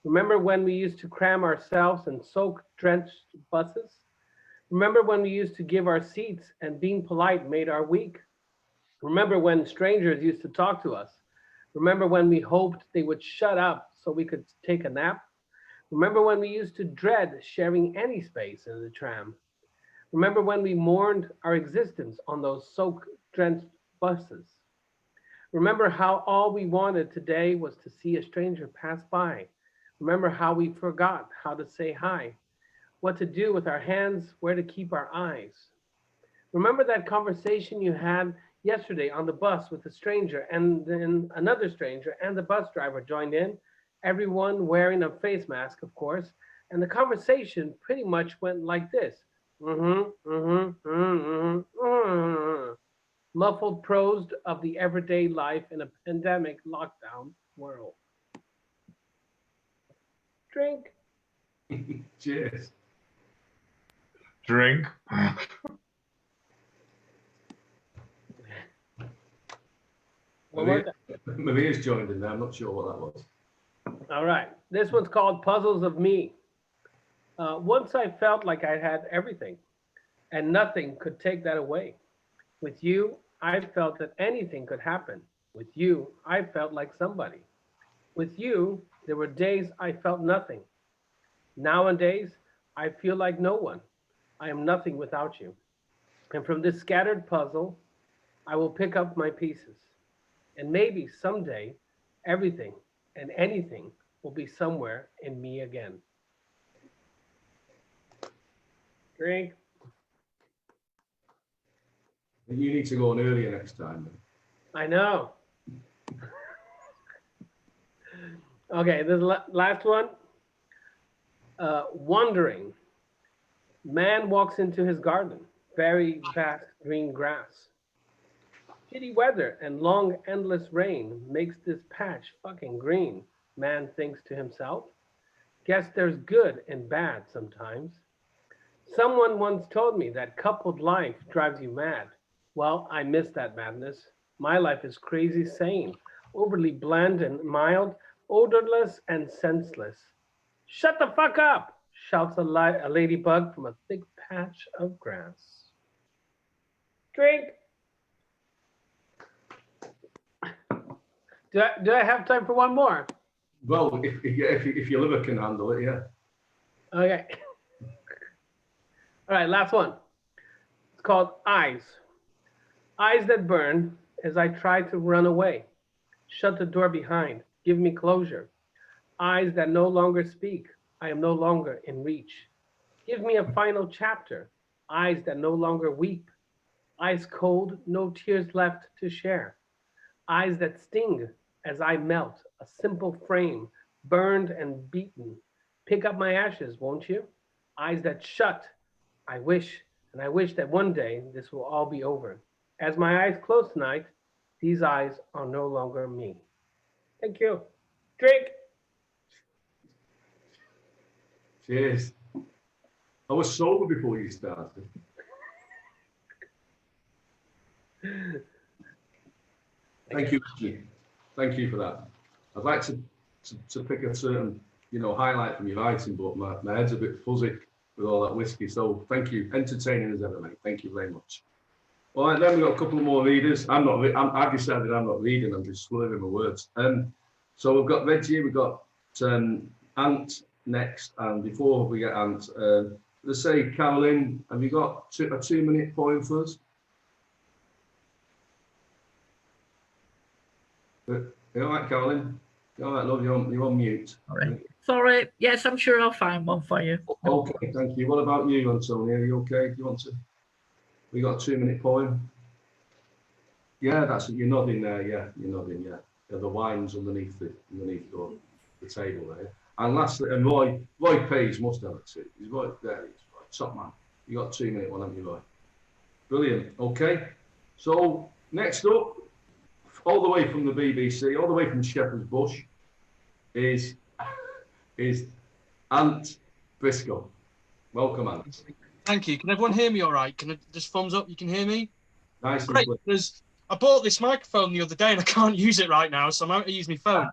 Remember when we used to cram ourselves in soak-drenched buses? Remember when we used to give our seats and being polite made our week? Remember when strangers used to talk to us? Remember when we hoped they would shut up so we could take a nap? Remember when we used to dread sharing any space in the tram? Remember when we mourned our existence on those soak-drenched buses? Remember how all we wanted today was to see a stranger pass by? Remember how we forgot how to say hi, what to do with our hands, where to keep our eyes? Remember that conversation you had yesterday on the bus with a stranger, and then another stranger and the bus driver joined in, everyone wearing a face mask, of course, and the conversation pretty much went like this. Muffled prose of the everyday life in a pandemic lockdown world. Drink. Cheers. Drink. Maria's joined in there. I'm not sure what that was. All right. This one's called Puzzles of Me. Once I felt like I had everything, and nothing could take that away. With you, I felt that anything could happen. With you, I felt like somebody. With you, there were days I felt nothing. Nowadays, I feel like no one. I am nothing without you. And from this scattered puzzle, I will pick up my pieces. And maybe someday, everything and anything will be somewhere in me again. Drink. You need to go on earlier next time. Then. I know. Okay, this last one. Wandering. Man walks into his garden. Very vast green grass. Shitty weather and long endless rain makes this patch fucking green. Man thinks to himself. Guess there's good and bad sometimes. Someone once told me that coupled life drives you mad. Well, I miss that madness. My life is crazy sane, overly bland and mild, odorless and senseless. Shut the fuck up, shouts a ladybug from a thick patch of grass. Drink. Do I have time for one more? Well, if your liver can handle it, yeah. Okay. All right, last one. It's called Eyes. Eyes that burn as I try to run away. Shut the door behind. Give me closure. Eyes that no longer speak. I am no longer in reach. Give me a final chapter. Eyes that no longer weep. Ice cold, no tears left to share. Eyes that sting as I melt. A simple frame, burned and beaten. Pick up my ashes, won't you? Eyes that shut. I wish that one day this will all be over. As my eyes close tonight, these eyes are no longer me. Thank you. Drink. Cheers. I was sober before you started. Thank you, Reggie. Thank you for that. I'd like to pick a certain, highlight from your writing, but my head's a bit fuzzy with all that whiskey. So thank you. Entertaining as ever, mate. Thank you very much. All right, then we've got a couple more readers. I've decided I'm not reading. I'm just slurring my words. So we've got Reggie. We've got Ant next. And before we get Ant, let's say, Carolyn, have you got a 2-minute poem for us? You all right, Carolyn? You all right, love? You're on mute. All right. Sorry. Yes, I'm sure I'll find one for you. Okay, thank you. What about you, Antonia? Are you okay? Do you want to? We got a 2-minute poem. Yeah, that's it. You're nodding there. Yeah, you're nodding. Yeah, the wine's underneath the table there. And lastly, and Roy Page must have it too. He's right there. He's right. Top man. You got a 2-minute one, haven't you, Roy? Brilliant. Okay. So next up, all the way from the BBC, all the way from Shepherd's Bush, is Ant Briscoe. Welcome, Ant. Thank you. Can everyone hear me all right? Can I just thumbs up? You can hear me? Nice. Great. Because I bought this microphone the other day and I can't use it right now, so I'm out to use my phone.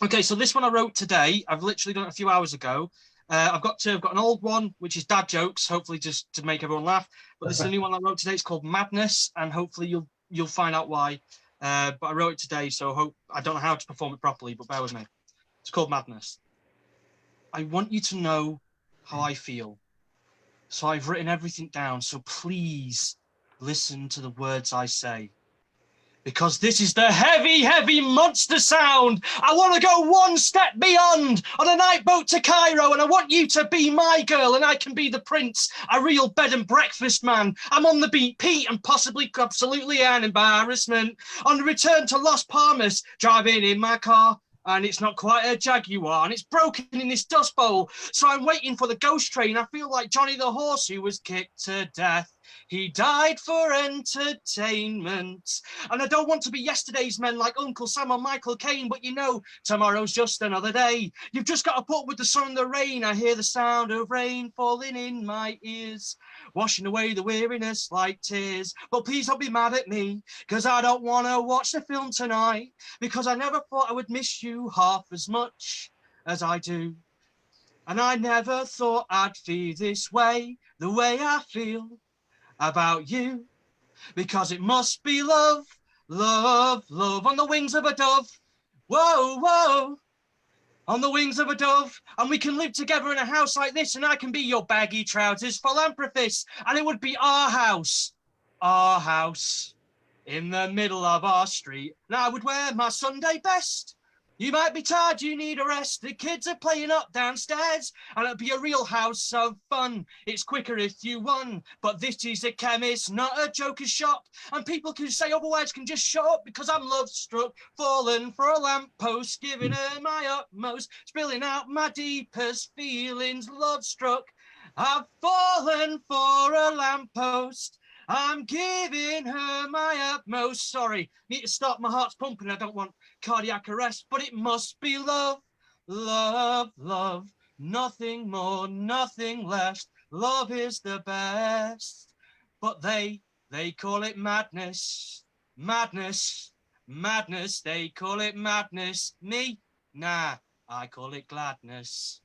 Okay, so this one I wrote today. I've literally done it a few hours ago. I've got an old one, which is dad jokes, hopefully just to make everyone laugh. But this is a new one I wrote today. It's called Madness, and hopefully you'll find out why. But I wrote it today, so I don't know how to perform it properly, but bear with me. It's called Madness. I want you to know how I feel. So I've written everything down, so please listen to the words I say. Because this is the heavy, heavy monster sound. I want to go one step beyond on a night boat to Cairo, and I want you to be my girl, and I can be the prince, a real bed and breakfast man. I'm on the beat, Pete, and possibly absolutely an embarrassment. On the return to Las Palmas, driving in my car, and it's not quite a Jaguar, and it's broken in this dust bowl. So I'm waiting for the ghost train. I feel like Johnny the horse who was kicked to death. He died for entertainment. And I don't want to be yesterday's men like Uncle Sam or Michael Caine, but you know, tomorrow's just another day. You've just got to put up with the sun and the rain. I hear the sound of rain falling in my ears, washing away the weariness like tears. But please don't be mad at me, because I don't want to watch the film tonight, because I never thought I would miss you half as much as I do. And I never thought I'd feel this way, the way I feel about you, because it must be love, love, love on the wings of a dove. Whoa, whoa, on the wings of a dove. And we can live together in a house like this, and I can be your baggy trousers philanthropist, and it would be our house, in the middle of our street. And I would wear my Sunday best. You might be tired, you need a rest. The kids are playing up downstairs, and it'll be a real house of fun. It's quicker if you won, but this is a chemist, not a joker's shop. And people who say otherwise can just shut up, because I'm love struck, fallen for a lamppost, giving her my utmost, spilling out my deepest feelings, love struck. I've fallen for a lamppost, I'm giving her my utmost. Sorry, need to stop, my heart's pumping, I don't want cardiac arrest, but it must be love, love, love, nothing more, nothing less. Love is the best. But they call it madness, madness, madness. They call it madness. Me, nah, I call it gladness.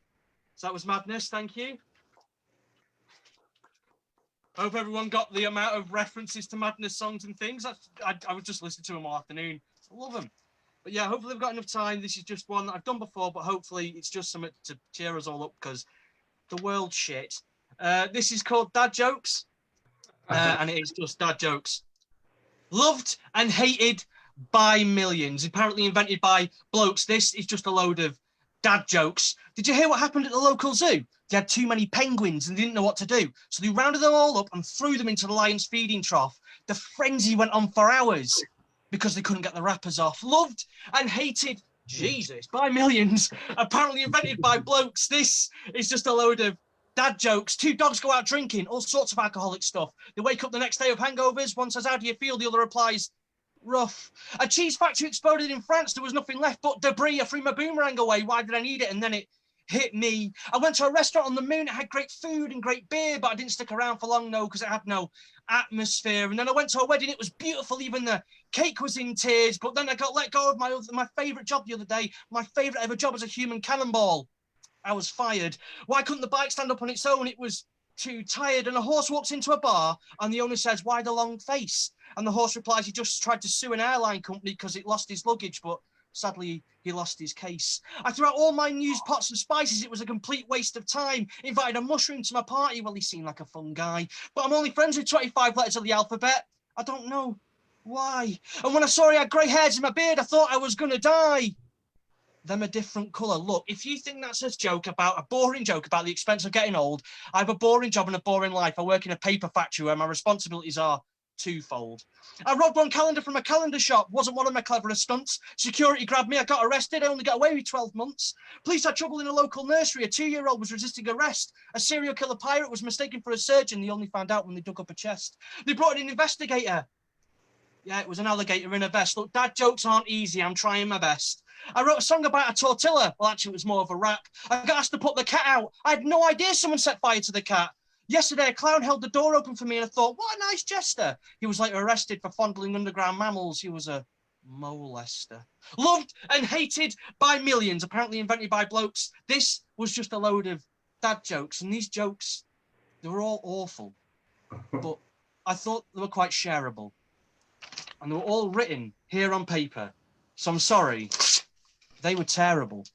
So that was madness. Thank you. Hope everyone got the amount of references to madness songs and things. I was just listening to them all afternoon. I love them. But yeah, hopefully we've got enough time. This is just one that I've done before, but hopefully it's just something to cheer us all up, because the world's shit. This is called Dad Jokes, and it is just dad jokes. Loved and hated by millions, apparently invented by blokes. This is just a load of dad jokes. Did you hear what happened at the local zoo? They had too many penguins and they didn't know what to do. So they rounded them all up and threw them into the lion's feeding trough. The frenzy went on for hours because they couldn't get the wrappers off. Loved and hated, Jesus, by millions, apparently invented by blokes. This is just a load of dad jokes. Two dogs go out drinking, all sorts of alcoholic stuff. They wake up the next day with hangovers. One says, how do you feel? The other replies, rough. A cheese factory exploded in France. There was nothing left but debris. I threw my boomerang away. Why did I need it? And then it hit me. I went to a restaurant on the moon. It had great food and great beer, but I didn't stick around for long, no, because it had no atmosphere. And then I went to a wedding. It was beautiful. Even the cake was in tears. But then I got let go of my favourite job the other day. My favourite ever job as a human cannonball. I was fired. Why couldn't the bike stand up on its own? It was too tired. And a horse walks into a bar and the owner says, why the long face? And the horse replies, he just tried to sue an airline company because it lost his luggage, but sadly, he lost his case. I threw out all my used pots and spices. It was a complete waste of time. Invited a mushroom to my party. Well, he seemed like a fun guy. But I'm only friends with 25 letters of the alphabet. I don't know why. And when I saw he had grey hairs in my beard, I thought I was going to die. Them a different colour. Look, if you think that's a boring joke about the expense of getting old, I have a boring job and a boring life. I work in a paper factory where my responsibilities are twofold. I robbed one calendar from a calendar shop. Wasn't one of my cleverest stunts. Security grabbed me. I got arrested. I only got away with 12 months. Police had trouble in a local nursery. A 2-year-old was resisting arrest. A serial killer pirate was mistaken for a surgeon. They only found out when they dug up a chest. They brought in an investigator. Yeah, it was an alligator in a vest. Look, dad jokes aren't easy. I'm trying my best. I wrote a song about a tortilla. Well, actually, it was more of a rap. I got asked to put the cat out. I had no idea someone set fire to the cat. Yesterday, a clown held the door open for me and I thought, what a nice jester. He was later arrested for fondling underground mammals. He was a molester. Loved and hated by millions, apparently invented by blokes. This was just a load of dad jokes. And these jokes, they were all awful. But I thought they were quite shareable. And they were all written here on paper. So I'm sorry. They were terrible.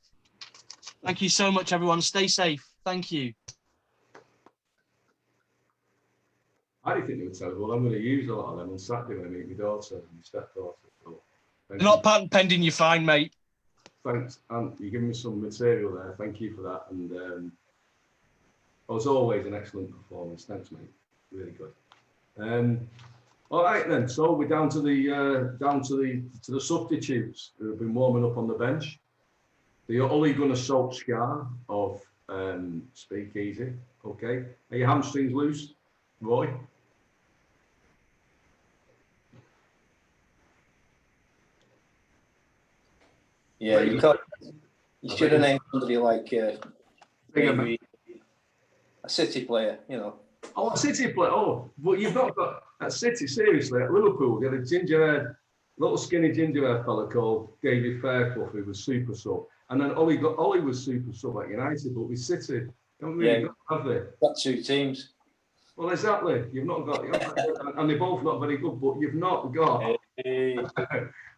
Thank you so much, everyone. Stay safe. Thank you. I didn't think they were terrible. I'm going to use a lot of them on Saturday when I meet my daughter and my stepdaughter. So, They're not patent pending, you're fine, mate. Thanks, Ant. You're giving me some material there. Thank you for that. And as always, an excellent performance. Thanks, mate. Really good. All right then. So we're down to the substitutes who have been warming up on the bench. The Ole Gunnar Solskjaer of Speakeasy. Okay. Are your hamstrings loose, Roy? Yeah, you can't. You should have named somebody like maybe a City player, you know. Oh, a City player. Oh, but you've not got at City. Seriously, at Liverpool, you had a ginger-haired, little skinny ginger-haired fella called David Fairclough, who was super sub, and then Ollie was super sub at United, but with City, don't really have they? Got 2 teams. Well, exactly. You've not got, and they're both not very good, but you've not got.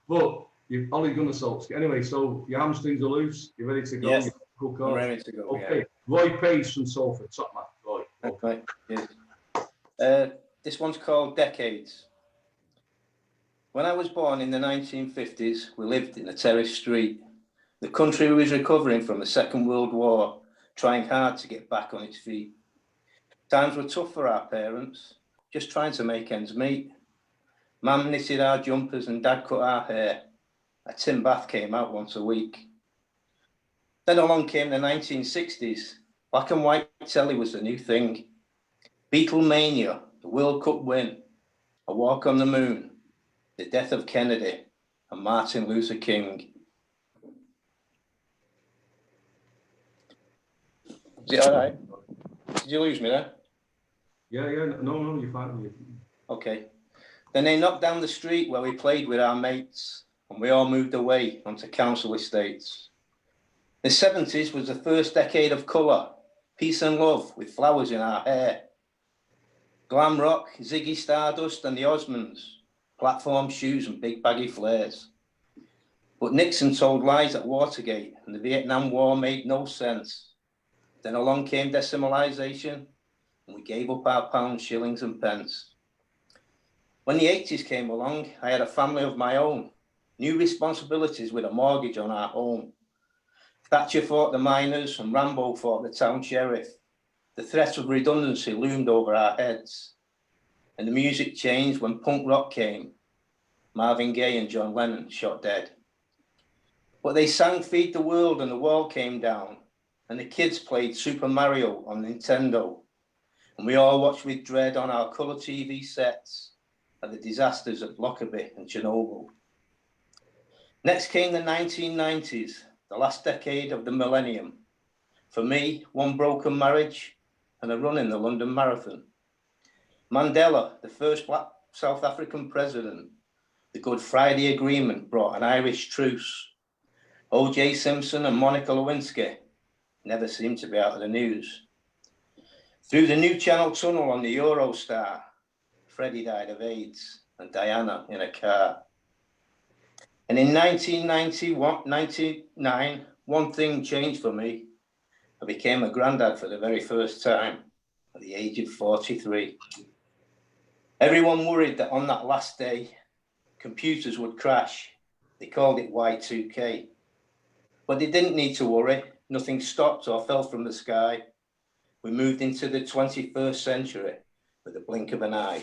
But you've Ollie Gunnar Solskjaer. Anyway, so your hamstrings are loose. You're ready to go. Yes, I'm ready to go. Okay. Yeah. Roy Pace from Salford, top man. Roy. Okay. Yeah. This one's called Decades. When I was born in the 1950s, we lived in a terrace street. The country was recovering from the Second World War, trying hard to get back on its feet. Times were tough for our parents, just trying to make ends meet. Mum knitted our jumpers and Dad cut our hair. A tin bath came out once a week. Then along came the 1960s. Black and white telly was the new thing. Beatlemania, the World Cup win, a walk on the moon, the death of Kennedy, and Martin Luther King. Is it all right? Did you lose me there? Yeah, no, you're fine. Okay. Then they knocked down the street where we played with our mates, and we all moved away onto council estates. The 70s was the first decade of colour, peace and love with flowers in our hair. Glam rock, Ziggy Stardust and the Osmonds, platform shoes and big baggy flares. But Nixon told lies at Watergate, and the Vietnam War made no sense. Then along came decimalisation, and we gave up our pounds, shillings and pence. When the 80s came along, I had a family of my own, new responsibilities with a mortgage on our home. Thatcher fought the miners and Rambo fought the town sheriff. The threat of redundancy loomed over our heads. And the music changed when punk rock came. Marvin Gaye and John Lennon shot dead. But they sang Feed the World and the wall came down. And the kids played Super Mario on Nintendo. And we all watched with dread on our colour TV sets at the disasters of Lockerbie and Chernobyl. Next came the 1990s, the last decade of the millennium. For me, one broken marriage and a run in the London Marathon. Mandela, the first black South African president. The Good Friday Agreement brought an Irish truce. O.J. Simpson and Monica Lewinsky never seemed to be out of the news. Through the new Channel tunnel on the Eurostar, Freddie died of AIDS and Diana in a car. And in 1999, one thing changed for me. I became a granddad for the very first time at the age of 43. Everyone worried that on that last day, computers would crash. They called it Y2K. But they didn't need to worry. Nothing stopped or fell from the sky. We moved into the 21st century with a blink of an eye.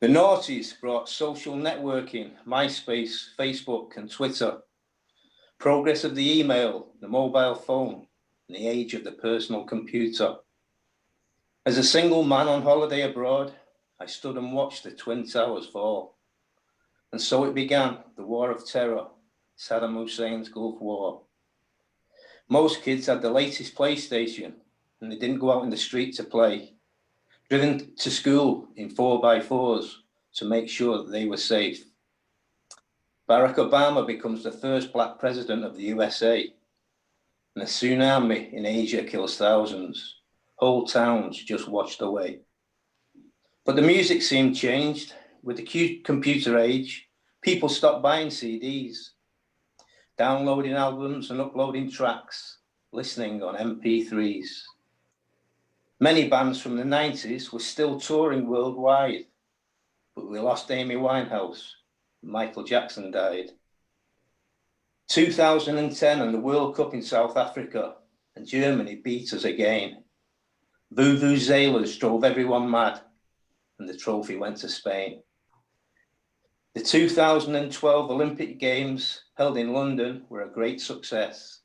The noughties brought social networking, MySpace, Facebook and Twitter. Progress of the email, the mobile phone, and the age of the personal computer. As a single man on holiday abroad, I stood and watched the Twin Towers fall. And so it began, the War of Terror, Saddam Hussein's Gulf War. Most kids had the latest PlayStation and they didn't go out in the street to play. Driven to school in 4x4s to make sure that they were safe. Barack Obama becomes the first black president of the USA. And a tsunami in Asia kills thousands. Whole towns just washed away. But the music scene changed. With the computer age, people stopped buying CDs, downloading albums and uploading tracks, listening on MP3s. Many bands from the 90s were still touring worldwide, but we lost Amy Winehouse. Michael Jackson died. 2010 and the World Cup in South Africa, and Germany beat us again. Vuvuzelas drove everyone mad, and the trophy went to Spain. The 2012 Olympic Games held in London were a great success.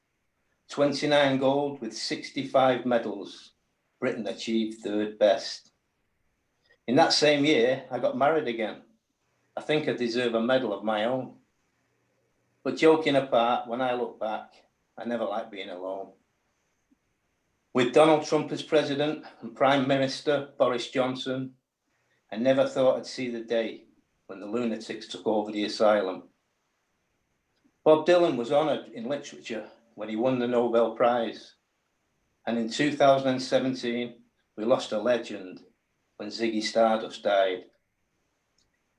29 gold with 65 medals. Britain achieved third best. In that same year, I got married again. I think I deserve a medal of my own. But joking apart, when I look back, I never liked being alone. With Donald Trump as president and Prime Minister Boris Johnson, I never thought I'd see the day when the lunatics took over the asylum. Bob Dylan was honoured in literature when he won the Nobel Prize. And in 2017, we lost a legend when Ziggy Stardust died.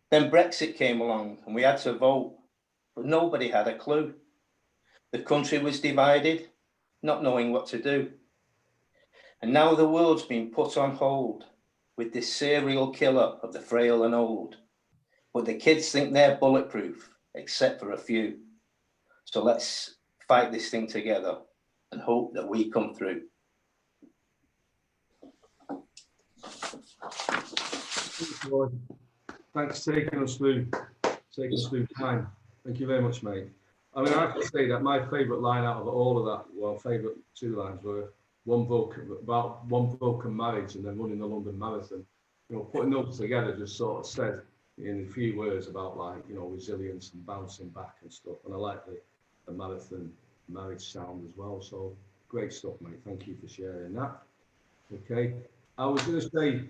Then Brexit came along and we had to vote, but nobody had a clue. The country was divided, not knowing what to do. And now the world's been put on hold with this serial killer of the frail and old. But the kids think they're bulletproof, except for a few. So let's fight this thing together and hope that we come through. Thanks for taking us through time. Thank you very much, mate. I mean, I have to say that my favourite line out of all of that, well, favourite two lines were one broken marriage and then running the London Marathon. You know, putting those together just sort of said in a few words about, like, you know, resilience and bouncing back and stuff. And I like the marathon marriage sound as well. So great stuff, mate. Thank you for sharing that. Okay. I was going to say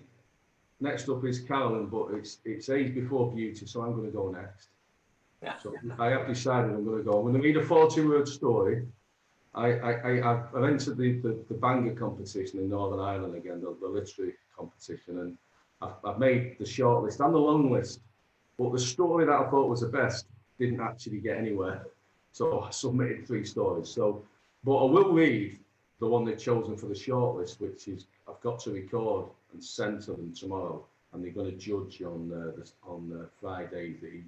next up is Carolyn, but it's age before beauty, so I'm going to go next. Yeah. So I have decided I'm going to go. I'm going to read a 40-word story. I've entered the Bangor competition in Northern Ireland again, the literary competition, and I've made the short list and the long list. But the story that I thought was the best didn't actually get anywhere. So I submitted 3 stories. So, but I will read the one they've chosen for the short list, which is I've got to record and send to them tomorrow, and they're going to judge on Friday the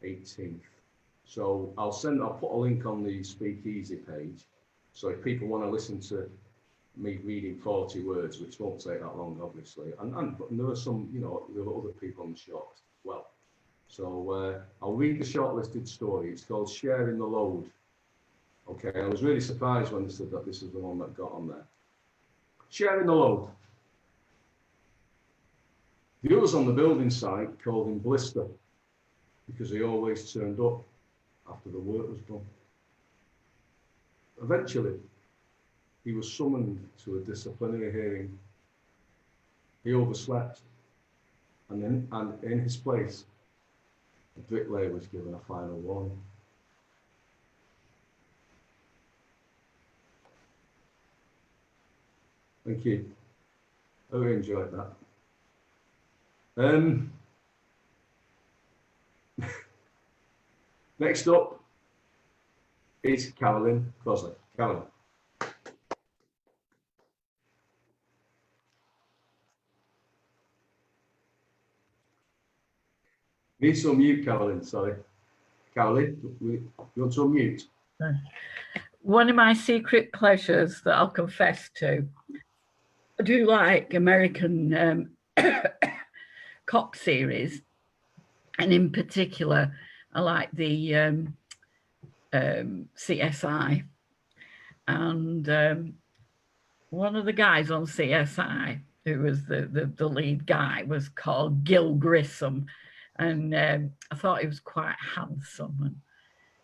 18th. So I'll put a link on the Speakeasy page. So if people want to listen to me reading 40 words, which won't take that long, obviously, and there are some, you know, there are other people on the short list as well. So I'll read the shortlisted story. It's called Sharing the Load. Okay, I was really surprised when they said that this is the one that got on there. Sharing the Load. The others on the building site called him Blister because he always turned up after the work was done. Eventually, he was summoned to a disciplinary hearing. He overslept, and in his place, the bricklayer was given a final warning. Thank you. I really enjoyed that. Next up is Carolyn Cassidy. Carolyn. Need to unmute, Carolyn, sorry. Carolyn, you want to unmute? One of my secret pleasures that I'll confess to, I do like American cop series, and in particular, I like the CSI. And one of the guys on CSI, who was the lead guy, was called Gil Grissom. And I thought he was quite handsome and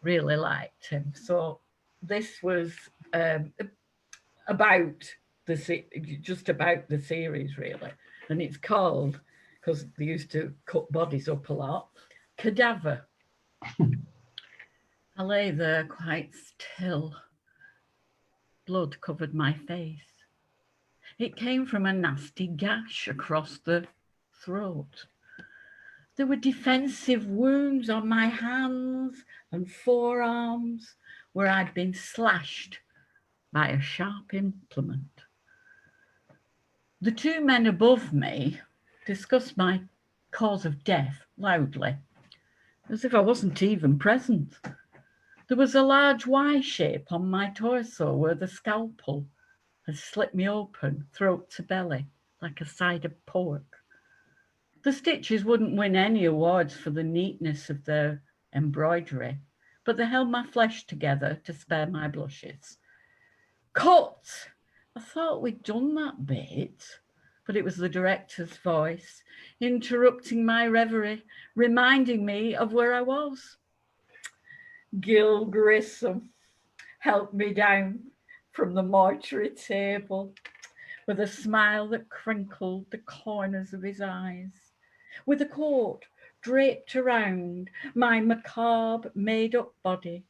really liked him. So this was just about the series, really. And it's called, because they used to cut bodies up a lot, Cadaver. I lay there quite still. Blood covered my face. It came from a nasty gash across the throat. There were defensive wounds on my hands and forearms where I'd been slashed by a sharp implement. The 2 men above me discussed my cause of death loudly, as if I wasn't even present. There was a large Y shape on my torso where the scalpel had slit me open, throat to belly, like a side of pork. The stitches wouldn't win any awards for the neatness of their embroidery, but they held my flesh together to spare my blushes. Cut! I thought we'd done that bit, but it was the director's voice interrupting my reverie, reminding me of where I was. Gil Grissom helped me down from the mortuary table with a smile that crinkled the corners of his eyes. With a coat draped around my macabre made-up body,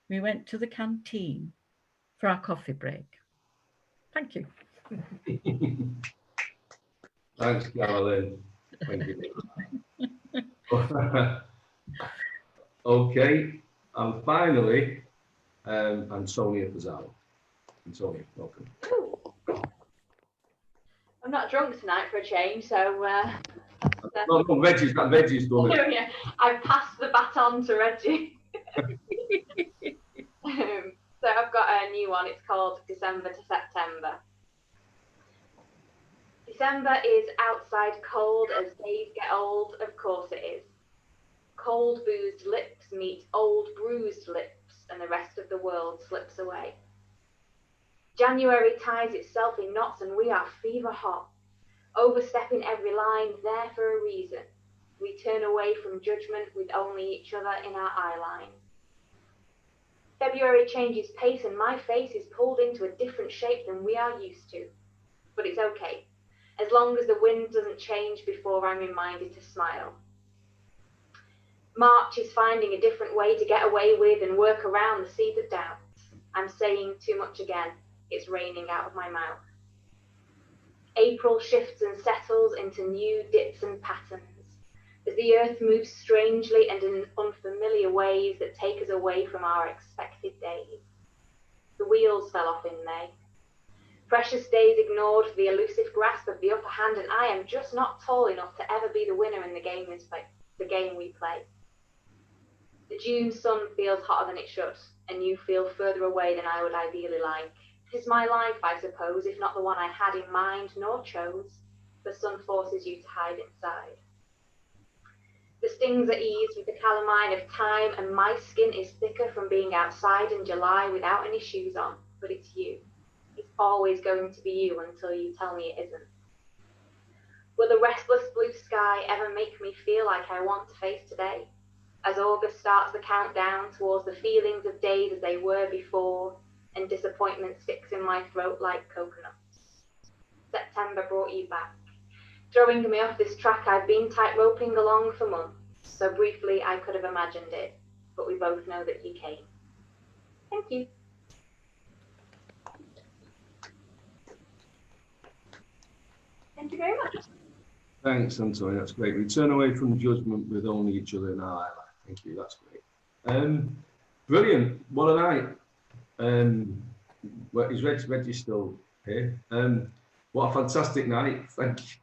we went to the canteen for our coffee break. Thank you. Thanks, Carolyn. Thank you. Okay, and finally, Antonia Fusaro. Antonia, welcome. I'm not drunk tonight for a change, so No, Reggie's done it. yeah, I've passed the baton to Reggie. So I've got a new one. It's called December to September. December is outside cold as days get old, of course it is. Cold boozed lips meet old bruised lips and the rest of the world slips away. January ties itself in knots and we are fever hot, overstepping every line there for a reason. We turn away from judgment with only each other in our eye line. February changes pace and my face is pulled into a different shape than we are used to. But it's okay, as long as the wind doesn't change before I'm reminded to smile. March is finding a different way to get away with and work around the seeds of doubt. I'm saying too much again. It's raining out of my mouth. April shifts and settles into new dips and patterns as the earth moves strangely and in unfamiliar ways that take us away from our expected days. The wheels fell off in May. Precious days ignored for the elusive grasp of the upper hand, and I am just not tall enough to ever be the winner in the game we play. The June sun feels hotter than it should, and you feel further away than I would ideally like. 'Tis my life, I suppose, if not the one I had in mind nor chose. The sun forces you to hide inside. The stings are eased with the calamine of time, and my skin is thicker from being outside in July without any shoes on, but it's you. It's always going to be you until you tell me it isn't. Will the restless blue sky ever make me feel like I want to face today? As August starts the countdown towards the feelings of days as they were before, and disappointment sticks in my throat like coconuts. September brought you back, throwing me off this track I've been tight-roping along for months. So briefly I could have imagined it, but we both know that you came. Thank you. Thank you very much. Thanks, Antonia. That's great. We turn away from judgment with only each other in our eye line. Thank you. That's great. Brilliant. What a night. Well, is Reggie still here? What a fantastic night. Thank you.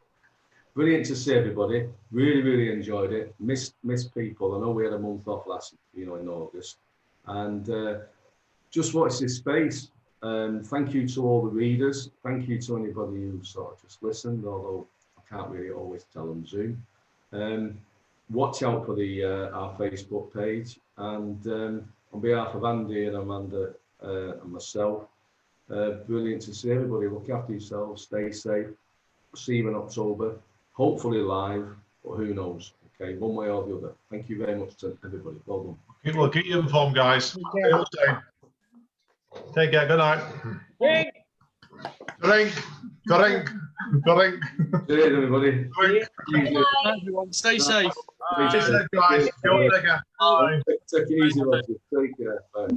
Brilliant to see everybody. Really, really enjoyed it. Missed people. I know we had a month off in August, and just watched this space. Thank you to all the readers. Thank you to anybody who sort of just listened, although I can't really always tell on Zoom. Watch out for our Facebook page, and on behalf of Andy and Amanda and myself, brilliant to see everybody. Look after yourselves, stay safe. See you in October, hopefully live, but who knows? Okay, one way or the other. Thank you very much to everybody. Well done. We'll keep you informed, guys. Take care. Good night. Drink. Cheers, everybody. Everyone, stay safe. Stay safe, guys. Take it easy, Roger. Take care. Bye.